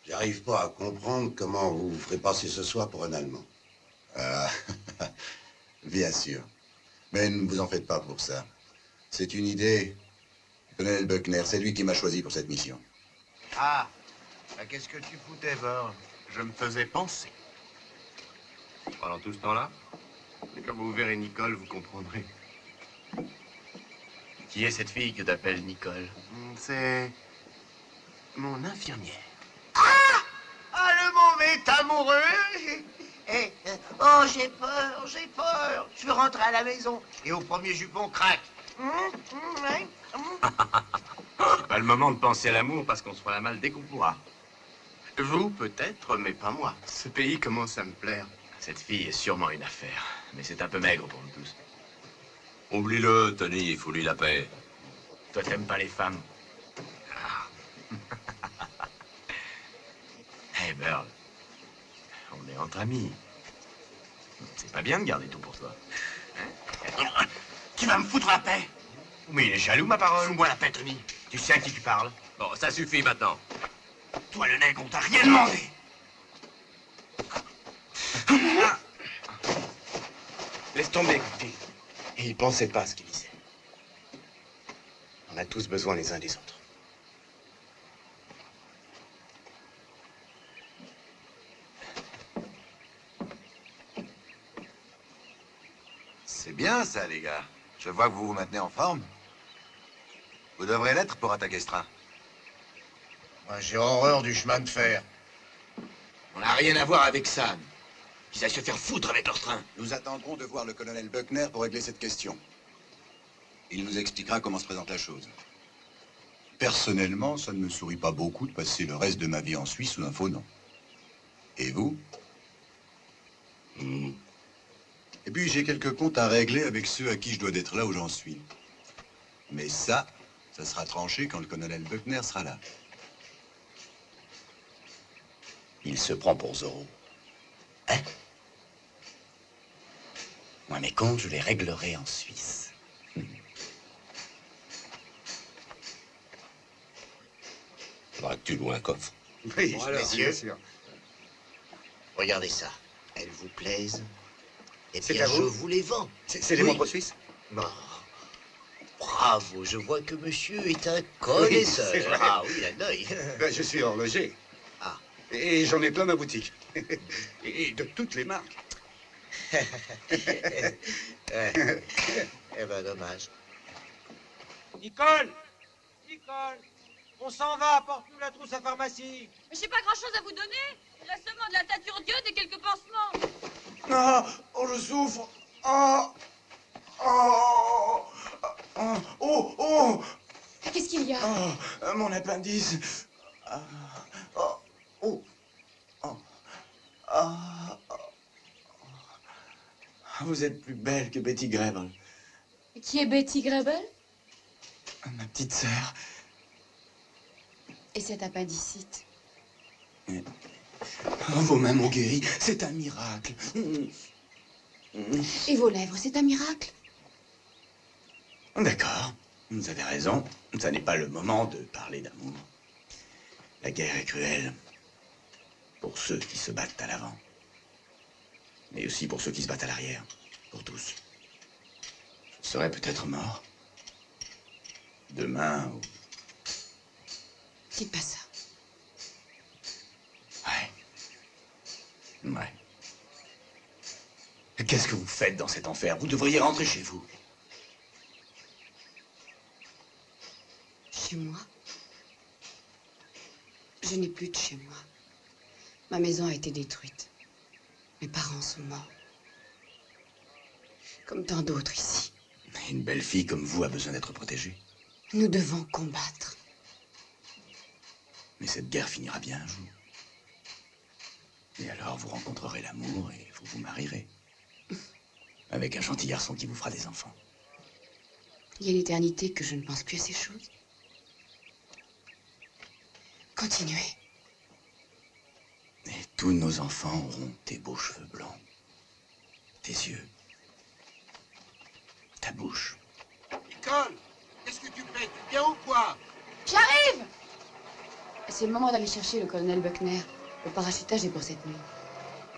J'arrive pas à comprendre comment vous vous ferez passer ce soir pour un Allemand. Ah, bien sûr. Mais ne vous en faites pas pour ça. C'est une idée du colonel Buckner. C'est lui qui m'a choisi pour cette mission. Ah, bah, qu'est-ce que tu foutais, Vor? Je me faisais penser. Pendant tout ce temps-là? Et quand vous verrez Nicole, vous comprendrez. Qui est cette fille que t'appelles Nicole? C'est mon infirmière. Ah, le monde est amoureux. Oh, j'ai peur, j'ai peur. Je veux rentrer à la maison. Et au premier jupon, craque. C'est pas le moment de penser à l'amour parce qu'on se fera la malle dès qu'on pourra. Vous, peut-être, mais pas moi. Ce pays commence à me plaire. Cette fille est sûrement une affaire, mais c'est un peu maigre pour nous tous. Oublie-le, Tony, il faut lui la paix. Toi, t'aimes pas les femmes. Hey, Burl, on est entre amis. C'est pas bien de garder tout pour toi. Hein? Tu vas me foutre la paix. Mais il est jaloux, ma parole. Fous-moi la paix, Tony. Tu sais à qui tu parles? Bon, ça suffit maintenant. Toi, le nègre, on t'a rien demandé. Laisse tomber, Goupil. Et il pensait pas à ce qu'il disait. On a tous besoin les uns des autres. C'est bien ça, les gars. Je vois que vous vous maintenez en forme. Vous devrez l'être pour attaquer ce train. Moi, j'ai horreur du chemin de fer. On n'a rien à voir avec ça. Qu'ils aillent se faire foutre avec leur train. Nous attendrons de voir le colonel Buckner pour régler cette question. Il nous expliquera comment se présente la chose. Personnellement, ça ne me sourit pas beaucoup de passer le reste de ma vie en Suisse sous un faux nom. Et vous? Et puis j'ai quelques comptes à régler avec ceux à qui je dois d'être là où j'en suis. Mais ça sera tranché quand le colonel Buckner sera là. Il se prend pour Zorro. Hein? Moi, mes comptes, je les réglerai en Suisse. Faudra que tu loues un coffre. Oui, Bon, alors, messieurs, bien sûr. regardez ça. Elles vous plaisent. Et C'est bien, à vous je vous les vends. C'est des montres suisses? Bon. Bravo, je vois que monsieur est un connaisseur. c'est vrai. Ah oui, un œil. Ben, je suis horloger. Ah. Et j'en ai plein ma boutique. Et de toutes les marques. Eh ben, dommage. Nicole! Nicole! On s'en va, apporte-nous la trousse à pharmacie. Mais j'ai pas grand-chose à vous donner. Il reste seulement de la teinture d'iode et quelques pansements. Ah, oh, je souffre. Ah, oh, oh, oh, oh. Qu'est-ce qu'il y a? Ah, mon appendice. Ah, oh, oh, oh, ah, oh. Vous êtes plus belle que Betty Grable. Qui est Betty Grable? Ma petite sœur. Et cet appendicite? Oh, vos mains m'ont guéri. C'est un miracle. Et vos lèvres, c'est un miracle? D'accord, vous avez raison. Ça n'est pas le moment de parler d'amour. La guerre est cruelle. Pour ceux qui se battent à l'avant. Mais aussi pour ceux qui se battent à l'arrière. Pour tous. Je serai peut-être mort. Demain ou... Dites pas ça. Ouais. Qu'est-ce que vous faites dans cet enfer? Vous devriez rentrer chez vous. Chez moi? Je n'ai plus de chez moi. Ma maison a été détruite. Mes parents sont morts. Comme tant d'autres ici. Une belle fille comme vous a besoin d'être protégée. Nous devons combattre. Mais cette guerre finira bien un jour. Et alors vous rencontrerez l'amour et vous vous marierez. Avec un gentil garçon qui vous fera des enfants. Il y a une éternité que je ne pense plus à ces choses. Continuez. Et tous nos enfants auront tes beaux cheveux blancs. Tes yeux. Ta bouche. Nicole, qu'est-ce que tu fais? Tu viens ou quoi? J'arrive! C'est le moment d'aller chercher le colonel Buckner. Le parachutage est pour cette nuit.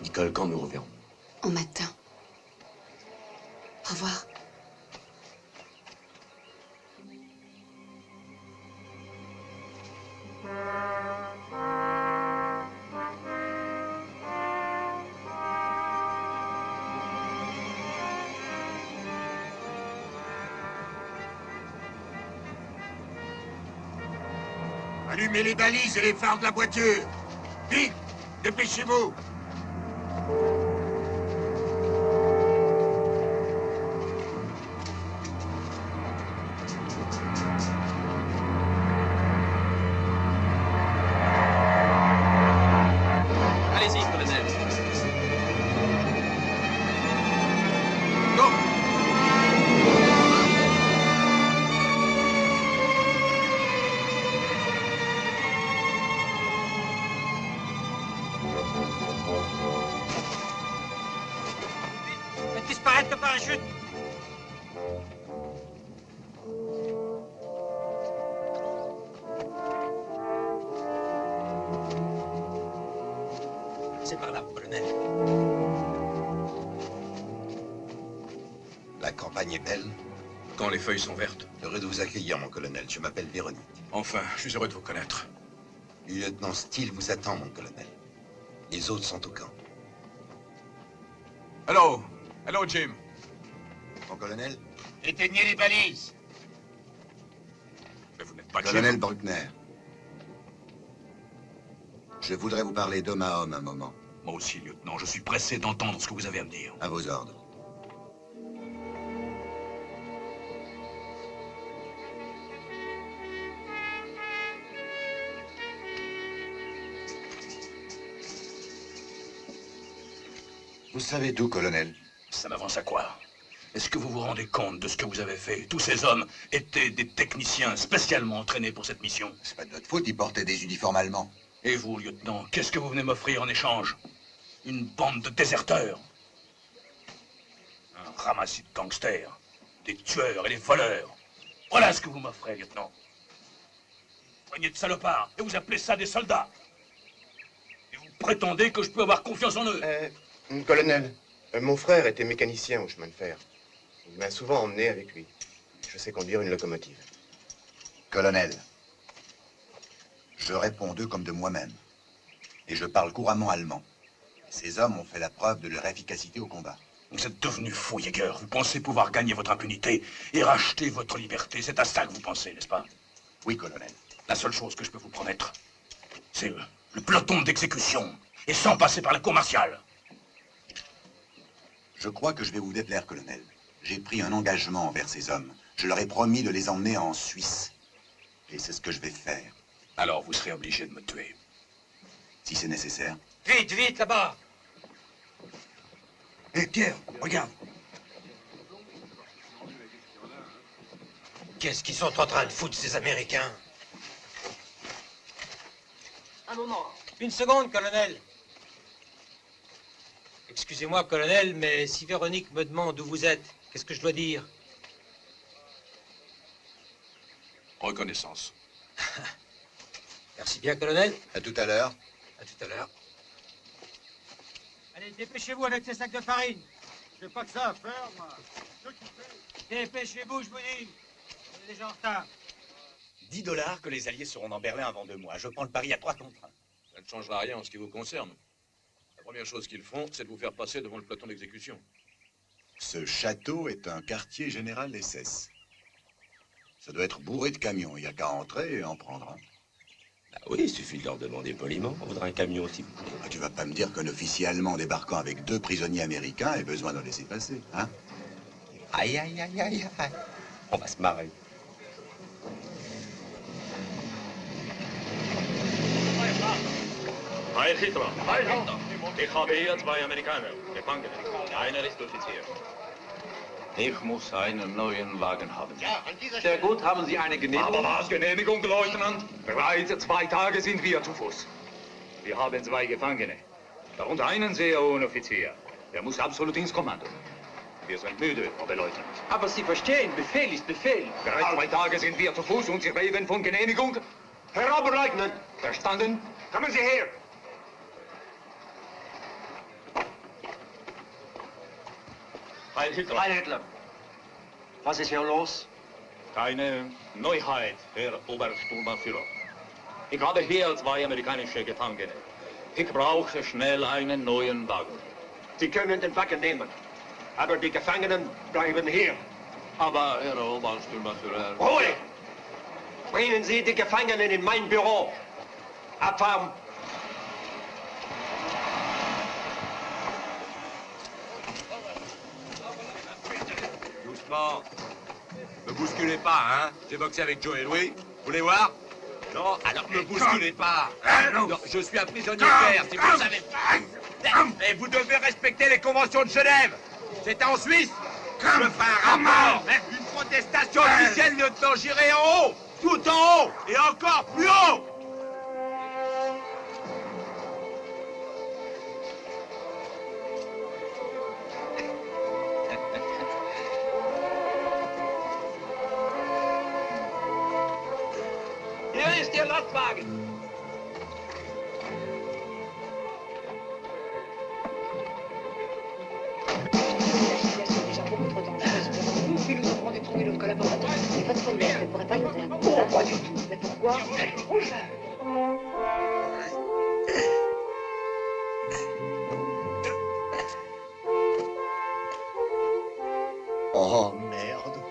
Nicole, quand nous reverrons? Au matin. Au revoir. Allumez les balises et les phares de la voiture. Vite, dépêchez-vous. Allez-y, colonel. Faites disparaître le parachute. C'est par là, colonel. est belle. Quand les feuilles sont vertes. Heureux de vous accueillir, mon colonel. Je m'appelle Véronique. Enfin, je suis heureux de vous connaître. Le lieutenant Steele vous attend, mon colonel. Les autres sont au camp. Allô? Allô, Jim? Mon colonel? Éteignez les balises. Mais vous n'êtes pas Colonel Jim. Bruckner. Je voudrais vous parler d'homme à homme un moment. Moi aussi, lieutenant. Je suis pressé d'entendre ce que vous avez à me dire. À vos ordres. Vous savez tout, colonel? Ça m'avance à quoi? Est-ce que vous vous rendez compte de ce que vous avez fait? Tous ces hommes étaient des techniciens spécialement entraînés pour cette mission. C'est pas de notre faute, ils portaient des uniformes allemands. Et vous, lieutenant, qu'est-ce que vous venez m'offrir en échange? Une bande de déserteurs? Un ramassis de gangsters? Des tueurs et des voleurs? Voilà ce que vous m'offrez, lieutenant. Poignée de salopards, et vous appelez ça des soldats? Et vous prétendez que je peux avoir confiance en eux? Colonel, mon frère était mécanicien au chemin de fer. Il m'a souvent emmené avec lui. Je sais conduire une locomotive. Colonel, je réponds d'eux comme de moi-même. Et je parle couramment allemand. Ces hommes ont fait la preuve de leur efficacité au combat. Vous êtes devenu fou, Jäger. Vous pensez pouvoir gagner votre impunité et racheter votre liberté. C'est à ça que vous pensez, n'est-ce pas? Oui, colonel. La seule chose que je peux vous promettre, c'est le peloton d'exécution, et sans passer par la cour martiale. Je crois que je vais vous déplaire, colonel. J'ai pris un engagement envers ces hommes. Je leur ai promis de les emmener en Suisse. Et c'est ce que je vais faire. Alors vous serez obligé de me tuer. Si c'est nécessaire. Vite, vite, là-bas. Hé, Pierre, regarde. Qu'est-ce qu'ils sont en train de foutre, ces Américains? Un moment. Une seconde, colonel. Excusez-moi, colonel, mais si Véronique me demande où vous êtes, qu'est-ce que je dois dire? Reconnaissance. Merci bien, colonel. À tout à l'heure. À tout à l'heure. Allez, dépêchez-vous avec ces sacs de farine. J'ai pas que ça à faire, moi. Dépêchez-vous, je vous dis. On est déjà en retard. 10 $ que les Alliés seront dans Berlin avant 2 mois. Je prends le pari à 3 contre 1. Ça ne changera rien en ce qui vous concerne. La première chose qu'ils font, c'est de vous faire passer devant le peloton d'exécution. Ce château est un quartier général SS. Ça doit être bourré de camions. Il n'y a qu'à entrer et en prendre un. Bah oui, il suffit de leur demander poliment. On voudrait un camion aussi. Ah, tu vas pas me dire qu'un officier allemand débarquant avec 2 prisonniers américains ait besoin d'en laisser passer, hein? Aïe, aïe, aïe, aïe, aïe. On va se marrer. Heil Hitler! Heil Hitler! Ich habe hier 2 Amerikaner, Gefangene. Einer ist Offizier. Ich muss einen neuen Wagen haben. Ja, an dieser Sehr Stelle. gut, haben Sie eine Genehmigung? Aber was, Genehmigung, Leutnant? Bereits 2 Tage sind wir zu Fuß. Wir haben 2 Gefangene. Darunter einen sehr hohen Offizier. Der muss absolut ins Kommando. Wir sind müde, Oberleutnant. Aber Sie verstehen, Befehl ist Befehl. Bereits 2 Tage sind wir zu Fuß und Sie reden von Genehmigung? Herr Oberleutnant! Verstanden? Kommen Sie her! Heil Hitler! Heil Hitler. Was ist hier los? Keine Neuheit, Herr Obersturmbannführer. Ich habe hier 2 amerikanische Gefangene. Ich brauche schnell einen neuen Wagen. Sie können den Wagen nehmen. Aber die Gefangenen bleiben hier. Aber, Herr Obersturmbannführer... Ruhe! Bringen Sie die Gefangenen in mein Büro. Abfahren. Doucement. Me bousculez pas, hein. J'ai boxé avec Joe et Louis. Vous voulez voir? Non, alors me bousculez pas. Non, je suis un prisonnier de guerre, si vous le savez pas. Et vous devez respecter les conventions de Genève. C'est en Suisse. Je ferai un rapport. Une protestation officielle, lieutenant. J'irai en haut. Tout en haut. Et encore plus haut. Hier ist Ihr Lastwagen. La situation est déjà beaucoup trop dangereuse pour vous. retrouver l'autre collaborateur. C'est votre problème, je ne pourrais pas le faire. Oh, pas du tout. Mais pourquoi? Oh, merde.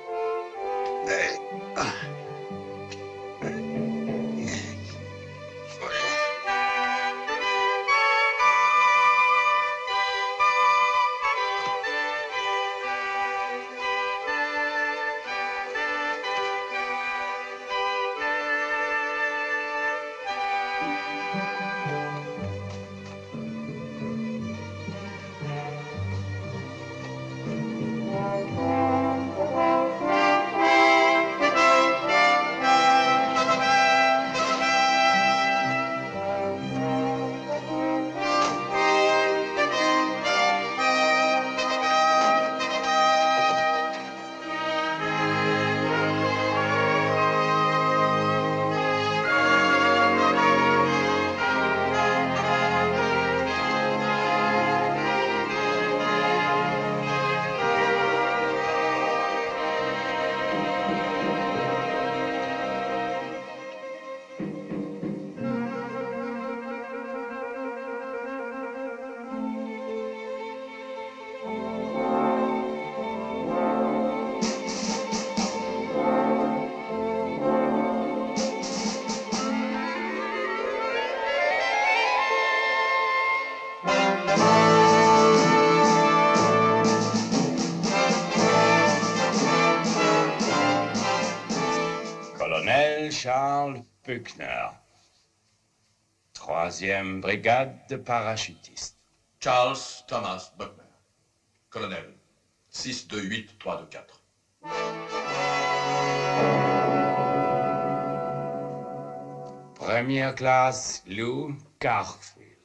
Colonel Charles Buckner, 3e brigade de parachutistes. Charles Thomas Buckner, colonel, 628-324. Première classe, Lou Garfield.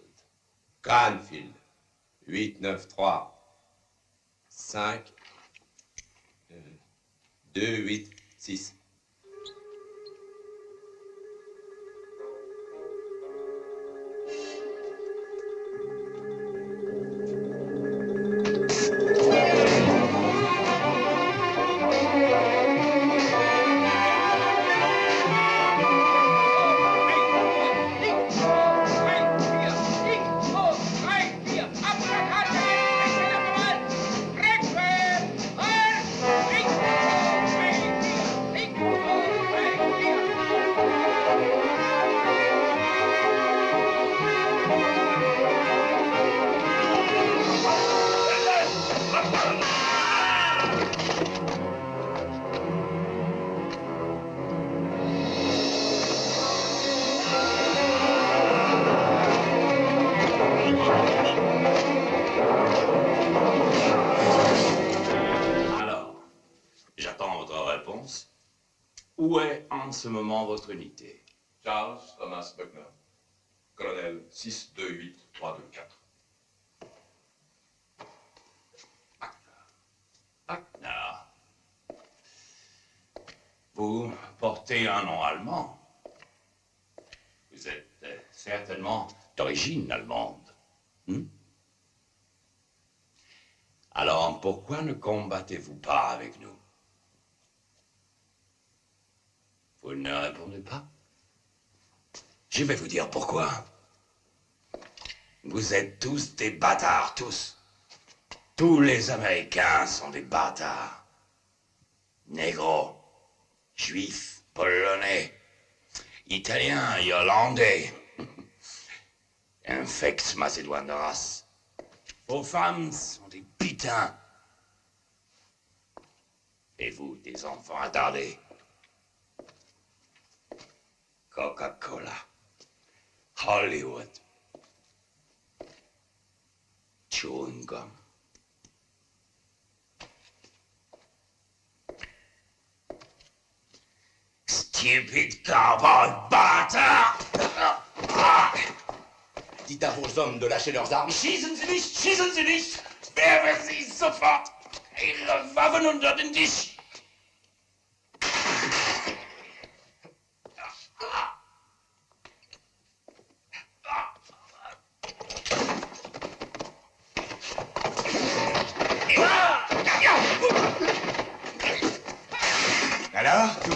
Canfield, 893 5 286. Où est en ce moment votre unité? Charles Thomas Buckner, colonel, 628-324. Buckner. Vous portez un nom allemand. Vous êtes certainement d'origine allemande. Alors, pourquoi ne combattez-vous pas avec nous? Vous ne répondez pas? Je vais vous dire pourquoi. Vous êtes tous des bâtards, tous. Tous les Américains sont des bâtards. Négros, juifs, polonais, italiens, irlandais. Infects macédoines de race. Vos femmes sont des putains. Et vous, des enfants attardés. Coca-Cola, Hollywood, chewing gum. Stupid cowboy bâtard! Dites à vos hommes de lâcher leurs armes. Schießen Sie nicht! Werfen Sie sofort Ihre Waffen unter den Tisch!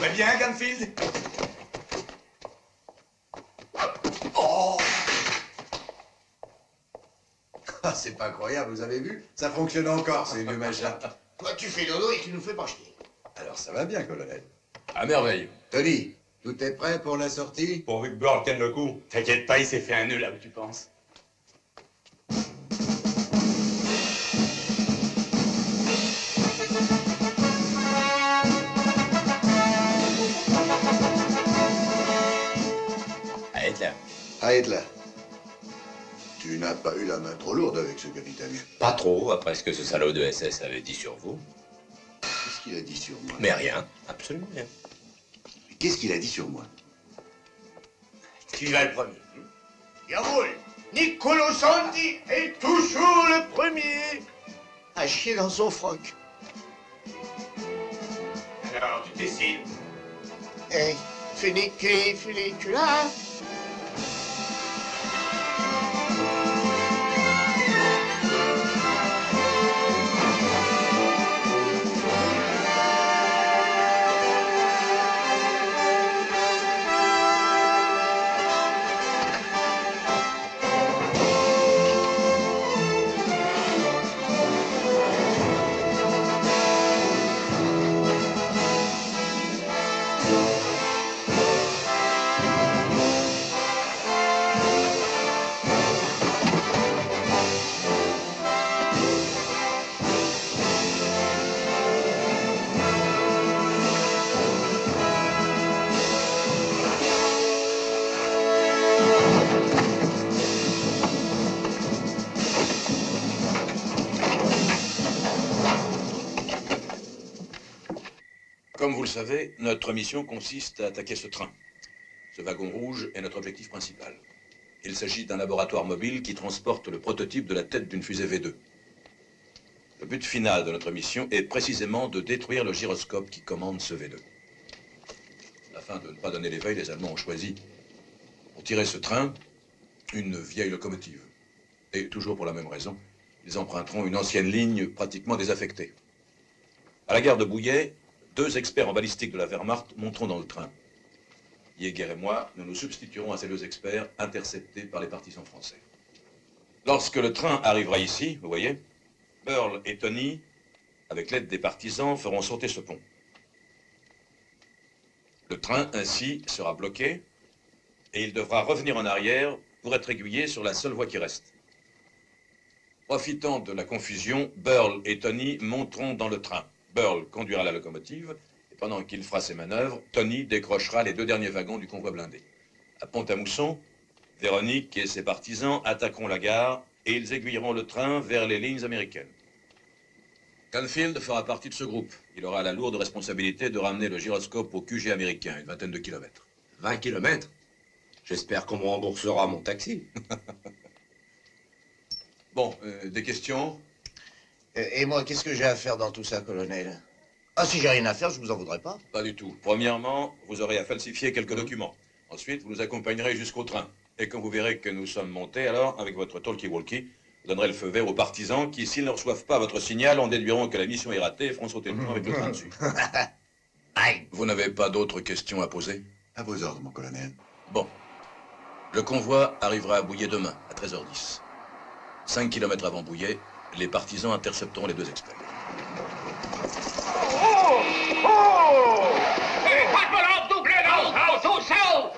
va bien, Canfield? Oh! Ah, c'est pas incroyable, vous avez vu? Ça fonctionne encore, ces vieux machins. Toi, tu fais dodo et tu nous fais pas chier. Alors, ça va bien, colonel. À merveille. Tony, tout est prêt pour la sortie? Pourvu que Burl tienne le coup. T'inquiète pas, il s'est fait un nœud là où tu penses. À Hitler. Tu n'as pas eu la main trop lourde avec ce capitaine. Pas trop, après ce que ce salaud de SS avait dit sur vous. Qu'est-ce qu'il a dit sur moi? Mais rien, absolument rien. Qu'est-ce qu'il a dit sur moi? Tu vas le premier. Jawohl, Niccolo Santi est toujours le premier à chier dans son froc. Alors, tu décides. Hey, funicula. Comme vous le savez, notre mission consiste à attaquer ce train. Ce wagon rouge est notre objectif principal. Il s'agit d'un laboratoire mobile qui transporte le prototype de la tête d'une fusée V2. Le but final de notre mission est précisément de détruire le gyroscope qui commande ce V2. Afin de ne pas donner l'éveil, les Allemands ont choisi, pour tirer ce train, une vieille locomotive. Et toujours pour la même raison, ils emprunteront une ancienne ligne pratiquement désaffectée. À la gare de Bouillet, 2 experts en balistique de la Wehrmacht monteront dans le train. Jäger et moi, nous nous substituerons à ces 2 experts interceptés par les partisans français. Lorsque le train arrivera ici, vous voyez, Burl et Tony, avec l'aide des partisans, feront sauter ce pont. Le train, ainsi, sera bloqué et il devra revenir en arrière pour être aiguillé sur la seule voie qui reste. Profitant de la confusion, Burl et Tony monteront dans le train. Burl conduira la locomotive, et pendant qu'il fera ses manœuvres, Tony décrochera les 2 derniers wagons du convoi blindé. À Pont-à-Mousson, Véronique et ses partisans attaqueront la gare et ils aiguilleront le train vers les lignes américaines. Canfield fera partie de ce groupe. Il aura la lourde responsabilité de ramener le gyroscope au QG américain, une vingtaine de kilomètres. 20 kilomètres? J'espère qu'on me remboursera mon taxi. Bon, des questions? Et moi, qu'est-ce que j'ai à faire dans tout ça, colonel? Ah, si j'ai rien à faire, je vous en voudrais pas. Pas du tout. Premièrement, vous aurez à falsifier quelques documents. Ensuite, vous nous accompagnerez jusqu'au train. Et quand vous verrez que nous sommes montés, alors, avec votre talkie-walkie, vous donnerez le feu vert aux partisans qui, s'ils ne reçoivent pas votre signal, en déduiront que la mission est ratée et feront sauter le train avec le train dessus. Vous n'avez pas d'autres questions à poser? À vos ordres, mon colonel. Bon. Le convoi arrivera à Bouillet demain, à 13h10. 5 km avant Bouillet, les partisans intercepteront les 2 experts. Pass mal auf, du blöder Haus! So, schau!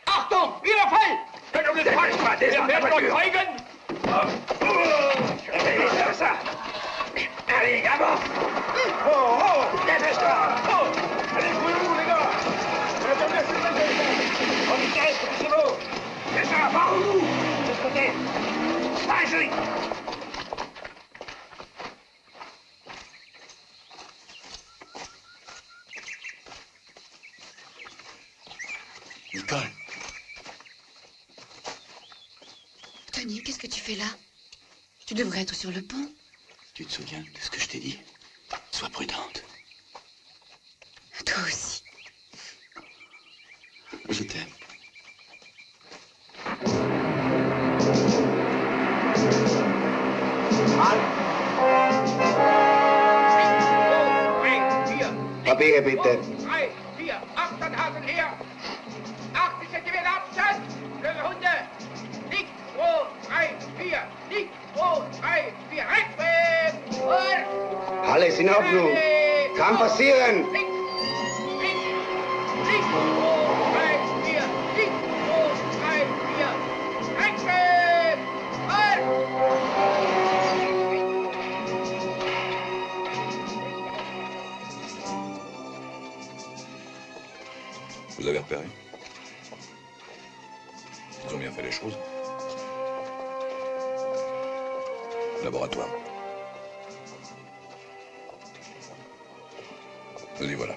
Achtung, Überfall! Wenn du das falsch machst, der wird euch zeigen! Ça! Allez, à bord! Oh, oh! Dépêche-toi! Oh! Allez, couillez-vous, les gars! En vitesse, c'est bon! C'est ça, par où? De ce côté! Allez, Nicole. Tony, qu'est-ce que tu fais là? Tu devrais être sur le pont. Tu te souviens de ce que je t'ai dit? Sois prudente. Toi aussi. Je t'aime. Va bene, Peter. 3, 4, Sandhasen her. 80 Zentimeter Abstand. Löwehunde. Liegt, 2, 3, 4. Liegt, 2, 3, 4. Rechts. Alles in Ordnung. Kann passieren. Liegt, 2, 3, 4. Liegt, 2, 3, 4. Rechts. Vous avez repéré? Ils ont bien fait les choses. Laboratoire. Nous y voilà.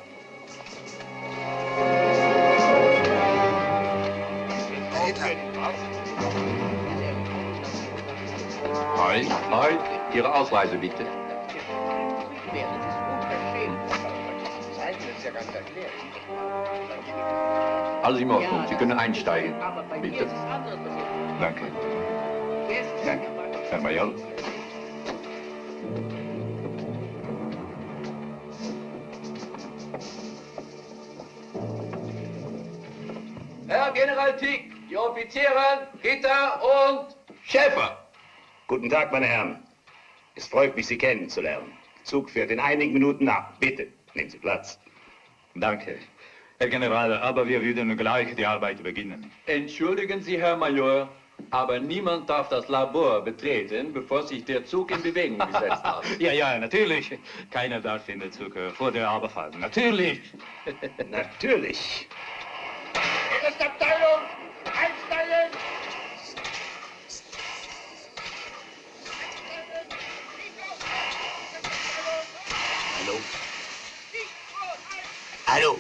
Nein, Ihre Ausreise bitte. Alles in Ordnung, Sie können einsteigen. Bitte. Danke. Danke. Herr Major. Herr General Tick, die Offiziere, Ritter und Schäfer. Guten Tag, meine Herren. Es freut mich, Sie kennenzulernen. Der Zug fährt in einigen Minuten ab. Bitte, nehmen Sie Platz. Danke. Herr General, aber wir würden gleich die Arbeit beginnen. Entschuldigen Sie, Herr Major, aber niemand darf das Labor betreten, bevor sich der Zug in Bewegung gesetzt hat. Ja, natürlich. Keiner darf in den Zug vor der Arbeit fahren. Natürlich. Natürlich. Erste Abteilung. Einsteigen. Hallo? Hallo?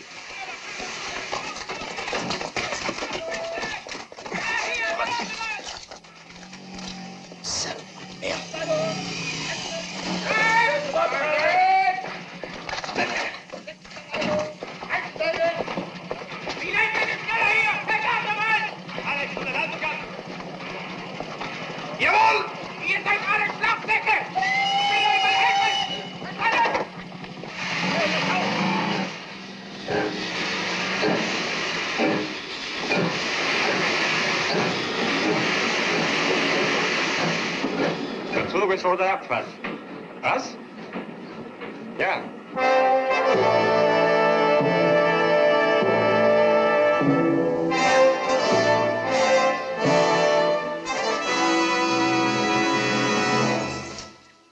Jawohl! Ihr seid alle Schlafsäcke! Ich will euch mal helfen! Verstanden? Der Zug ist vor der Abfahrt. Was? Ja.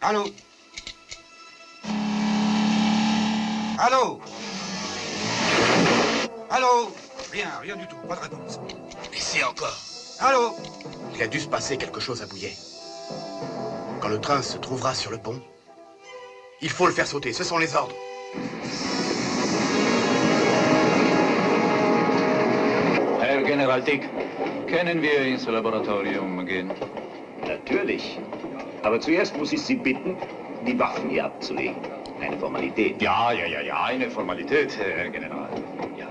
Allô? Allô? Allô? Rien du tout, pas de réponse. Et c'est encore. Allô? Il a dû se passer quelque chose à Bouillet. Quand le train se trouvera sur le pont, il faut le faire sauter, ce sont les ordres. Herr General Dick, können wir ins Laboratorium gehen? Natürlich. Aber zuerst muss ich Sie bitten, die Waffen hier abzulegen. Eine Formalität. Ja, eine Formalität, Herr General. Ja.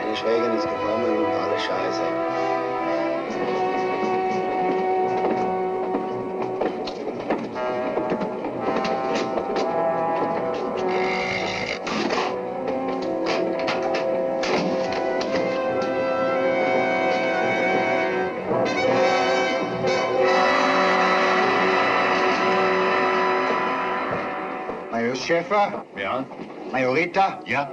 Eine Schwägerin ist gekommen und alle Scheiße. Major Schäfer? Ja? Majorita? Ja?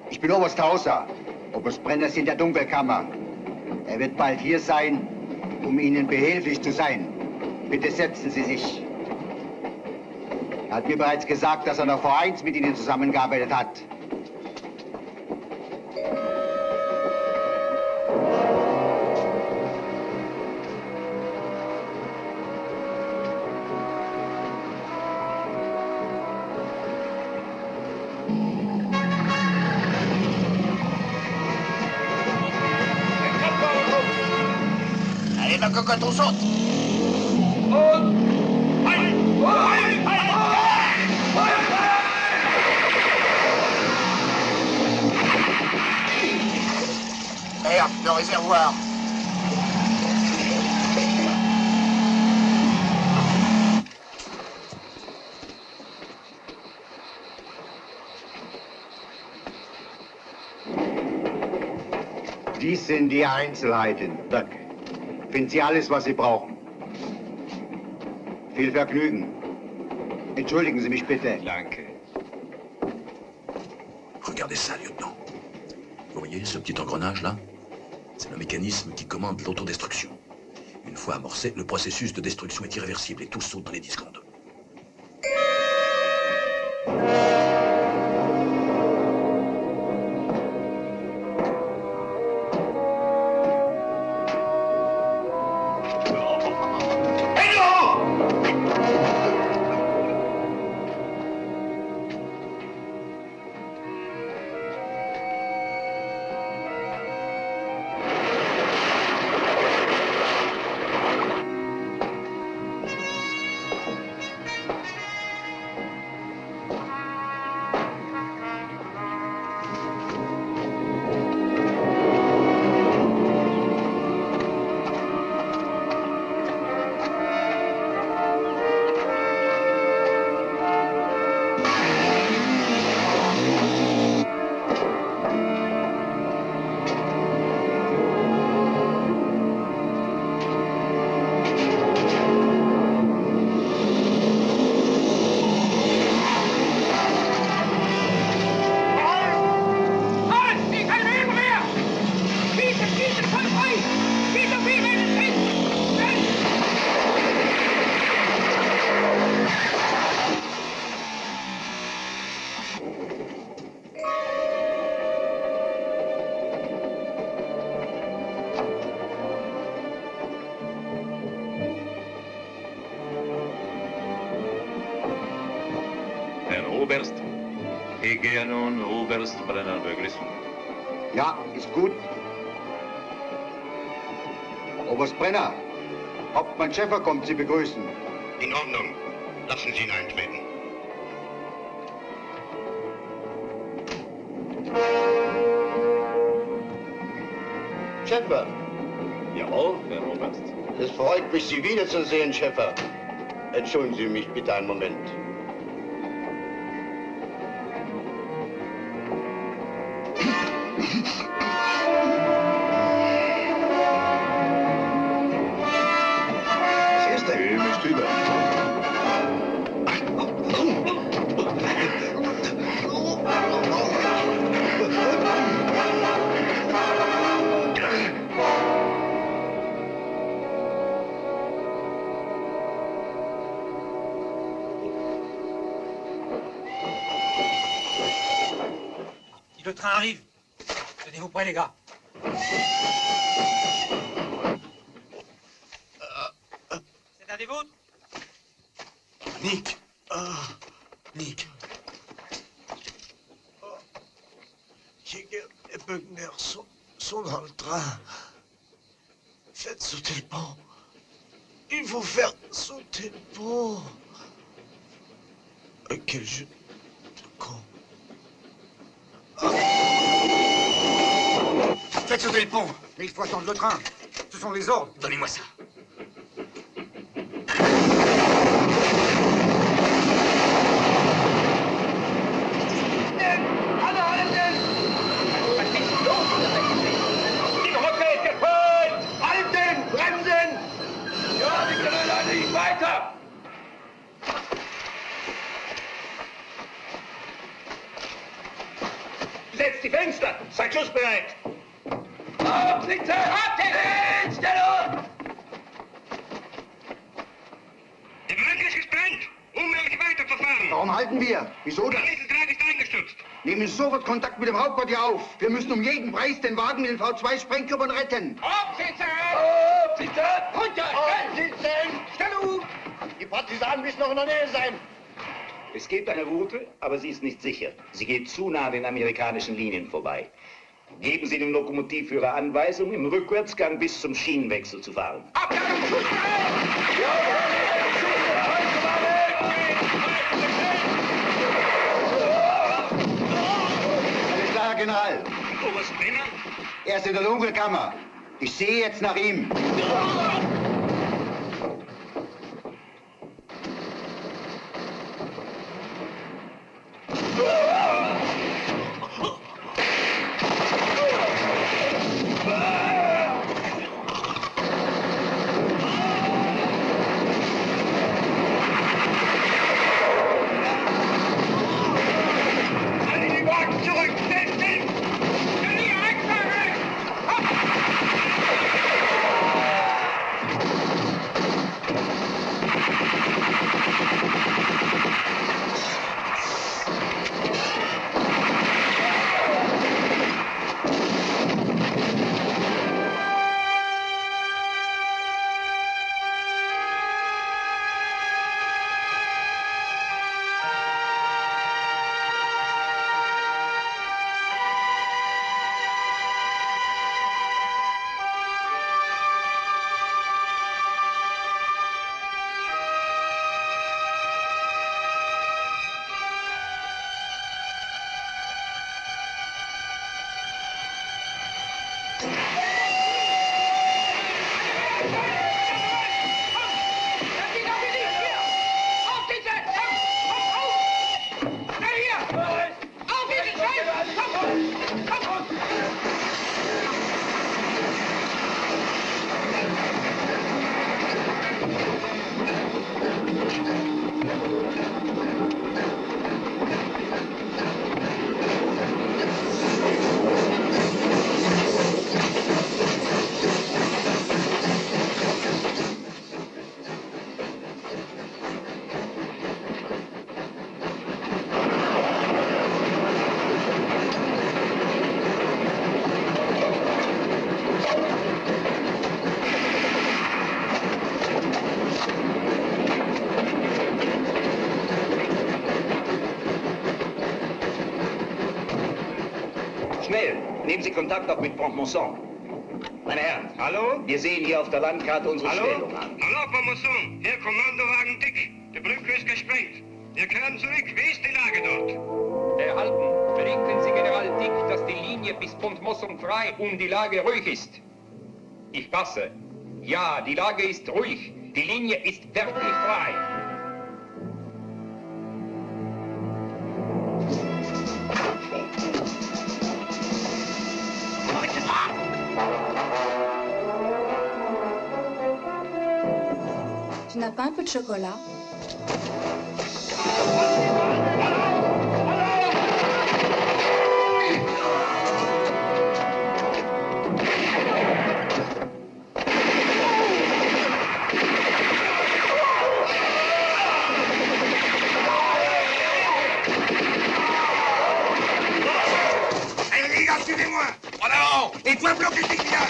Ich bin Oberst Hauser. Oberst Brenner ist in der Dunkelkammer. Er wird bald hier sein, um Ihnen behilflich zu sein. Bitte setzen Sie sich. Er hat mir bereits gesagt, dass er noch vor 1 mit Ihnen zusammengearbeitet hat. Allez, ma cocotte, on saute. Hey, ouverte, le réservoir. Dies sind die Einzelheiten, Doc. Finden Sie alles, was Sie brauchen. Viel Vergnügen. Entschuldigen Sie mich bitte. Danke. Regardez ça, lieutenant. Vous voyez ce petit engrenage là? C'est le mécanisme qui commande l'autodestruction. Une fois amorcé, le processus de destruction est irréversible et tout saute dans les 10 secondes. Oberst. Ich gehe nun Oberst Brenner begrüßen. Ja, ist gut. Oberst Brenner, Hauptmann Schäfer kommt Sie begrüßen. In Ordnung. Lassen Sie ihn eintreten. Schäfer. Jawohl, Herr Oberst. Es freut mich, Sie wiederzusehen, Schäfer. Entschuldigen Sie mich bitte einen Moment. Was ist denn? Geh mich rüber. Le train arrive. Tenez-vous prêts, les gars. C'est un des vôtres? Nick. Nick. Jäger et Böckner sont dans le train. Faites sauter le pont. Il faut faire sauter le pont. Quel jeu de con. Faites sauter le pont, mais il faut attendre le train. Ce sont les ordres. Donnez-moi ça. Die Brücke ist gefüllt! Halten! Bremsen! Ja, wir können leider nicht weiter! Setzt die Fenster! Seid schussbereit! Aufsitzen! Stellung! Die Brücke ist gesprengt! Unmöglich weiterverfahren! Warum halten wir? Wieso das? Der Mitteltrag ist eingestürzt! Nehmen sofort Kontakt mit dem Hauptquartier auf. Wir müssen um jeden Preis den Wagen mit den V2-Sprengkörpern retten. Aufsitzen! Aufsitzen! Runter! Aufsitzen! Stellung! Die Partisanen müssen noch in der Nähe sein. Es gibt eine Route, aber sie ist nicht sicher. Sie geht zu nah an den amerikanischen Linien vorbei. Geben Sie dem Lokomotivführer Anweisung, im Rückwärtsgang bis zum Schienenwechsel zu fahren. Alles klar, General. Oberst Brenner, Er ist in der Dunkelkammer. Ich sehe jetzt nach ihm. Schnell, nehmen Sie Kontakt auf mit Pont-Mousson. Meine Herren, hallo? Wir sehen hier auf der Landkarte unsere Stellung an. Hallo, Pont-Mousson. Hier Kommandowagen Dick. Die Brücke ist gesprengt. Wir kehren zurück. Wie ist die Lage dort? Erhalten. Berichten Sie General Dick, dass die Linie bis Pont-Mousson frei und die Lage ruhig ist. Ich passe. Ja, die Lage ist ruhig. Die Linie ist wirklich frei. Tu n'as pas un peu de chocolat? Allez, les gars, suivez-moi. En avant. Il faut bloquer ces villages.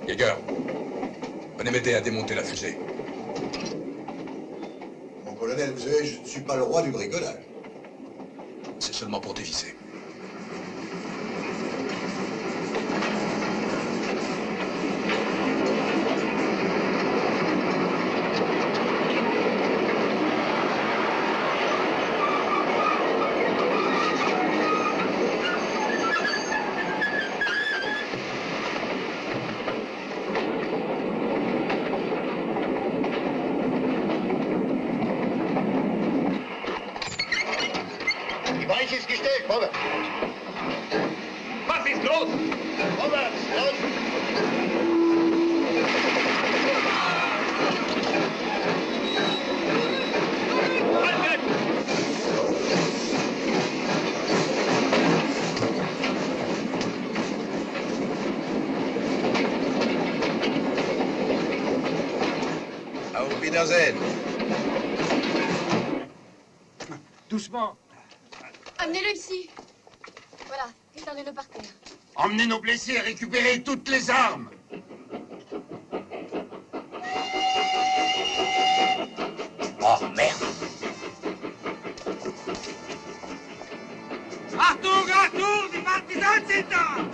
Jäger, venez m'aider à démonter la fusée. Mon colonel, vous savez, je ne suis pas le roi du bricolage. C'est seulement pour dévisser. Die Weiche ist gestellt, vorwärts. Was ist los? Vorwärts, los! Auf Wiedersehen. Doucement. Amenez-le ici. Voilà, étendez-le par terre. Emmenez nos blessés et récupérez toutes les armes.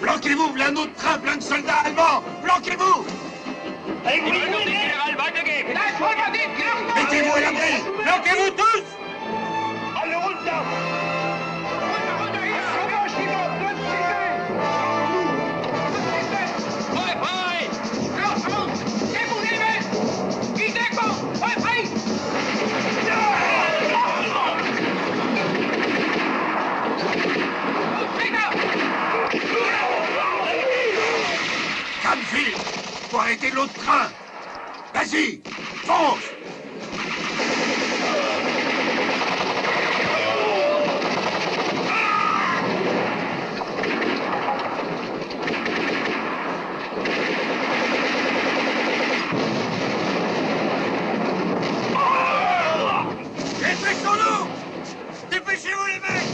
Planquez-vous, voilà un autre train plein de soldats allemands. Planquez-vous. Mettez-vous à l'abri. Planquez-vous tous. Alle runter. Canfield, faut arrêter l'autre train. Vas-y, fonce. Dépêchons-nous. Dépêchez-vous les mecs.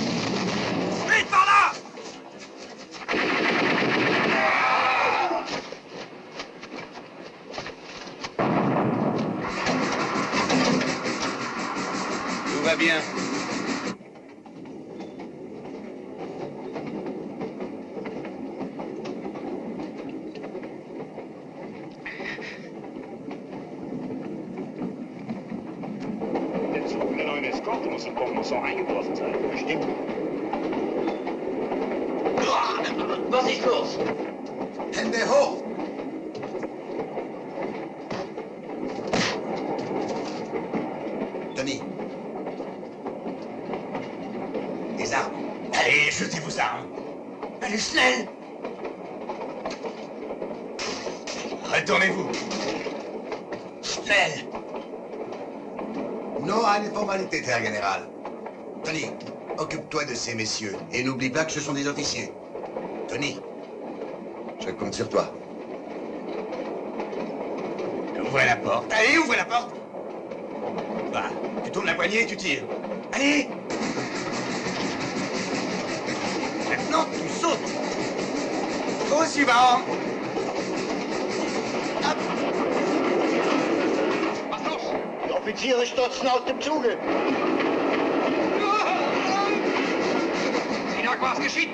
Vite par là. Tout va bien. Der Zug der neuen Eskorte muss in Pont-Mousson eingetroffen sein. Bestimmt. Was ist los? Hände hoch! Tony. Les armes. Allez, jetez vos armes. Allez, schnell! Retournez-vous. Schnell! Nur eine Formalität, Herr Général. Tony, occupe-toi de ces messieurs et n'oublie pas que ce sont des officiers. Tony, je compte sur toi. Ouvrez la porte. Allez, ouvrez la porte. Va, tu tournes la poignée et tu tires. Allez. Maintenant, tu sautes. Au suivant. Die Offiziere stürzen aus dem Zuge. Sinak, was geschieht?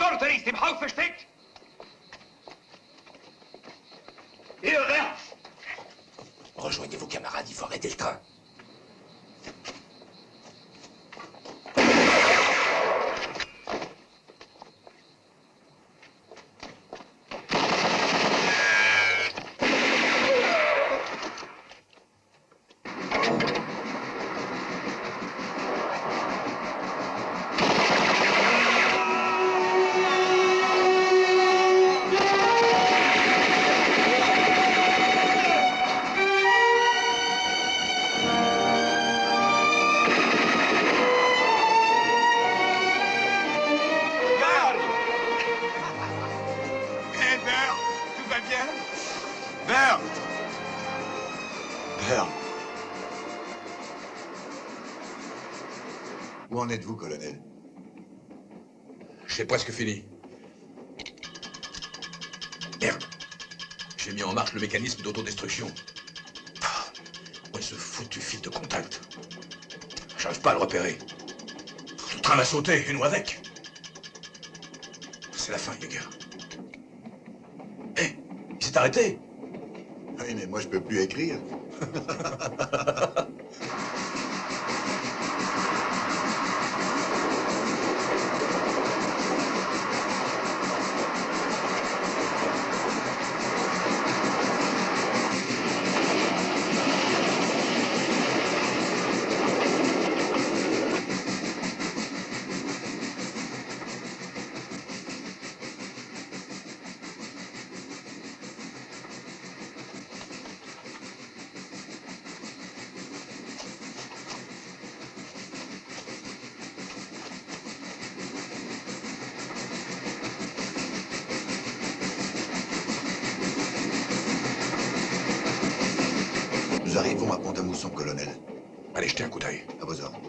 Order ist im Haus versteckt! Hier, wärts! Rejoignez vos camarades, il faut arrêter le train. Où en êtes-vous, colonel? C'est presque fini. Merde. J'ai mis en marche le mécanisme d'autodestruction. Ouais, ce foutu fil de contact. J'arrive pas à le repérer. Le train va sauter, et nous avec. C'est la fin, les gars. Hé, ils s'est arrêté. Oui, mais moi, je peux plus écrire. Nous arrivons à Pont-à-Mousson, colonel. Allez, jetez un coup d'œil. À vos ordres.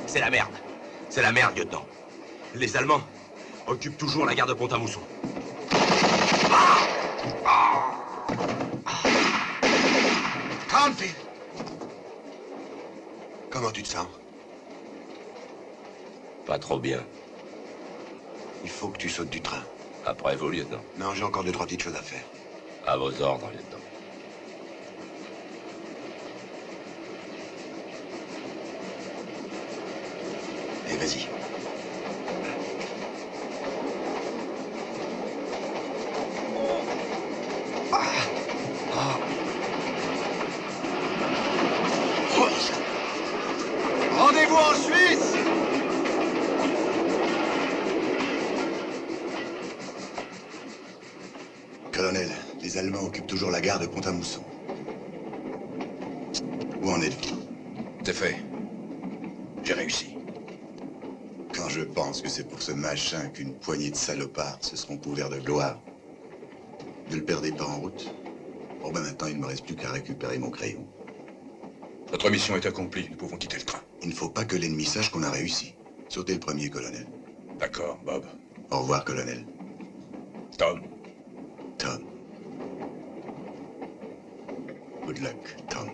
C'est la merde. C'est la merde, lieutenant. Les Allemands occupent toujours la gare de Pont-à-Mousson. Cornfield! Comment tu te sens? Pas trop bien. Il faut que tu sautes du train. Après vous, lieutenant. Non, j'ai encore 2-3 petites choses à faire. À vos ordres, lieutenant. Allez, vas-y. Rendez-vous en Suisse! Colonel, les Allemands occupent toujours la gare de Pont-à-Mousson. Où en êtes-vous? C'est fait. J'ai réussi. Quand je pense que c'est pour ce machin qu'une poignée de salopards se seront couverts de gloire. Ne le perdez pas en route. Bon, ben maintenant, il ne me reste plus qu'à récupérer mon crayon. Notre mission est accomplie. Nous pouvons quitter le train. Il ne faut pas que l'ennemi sache qu'on a réussi. Sautez le premier, colonel. D'accord, Bob. Au revoir, colonel. Tom. Tom. Good luck, Tom.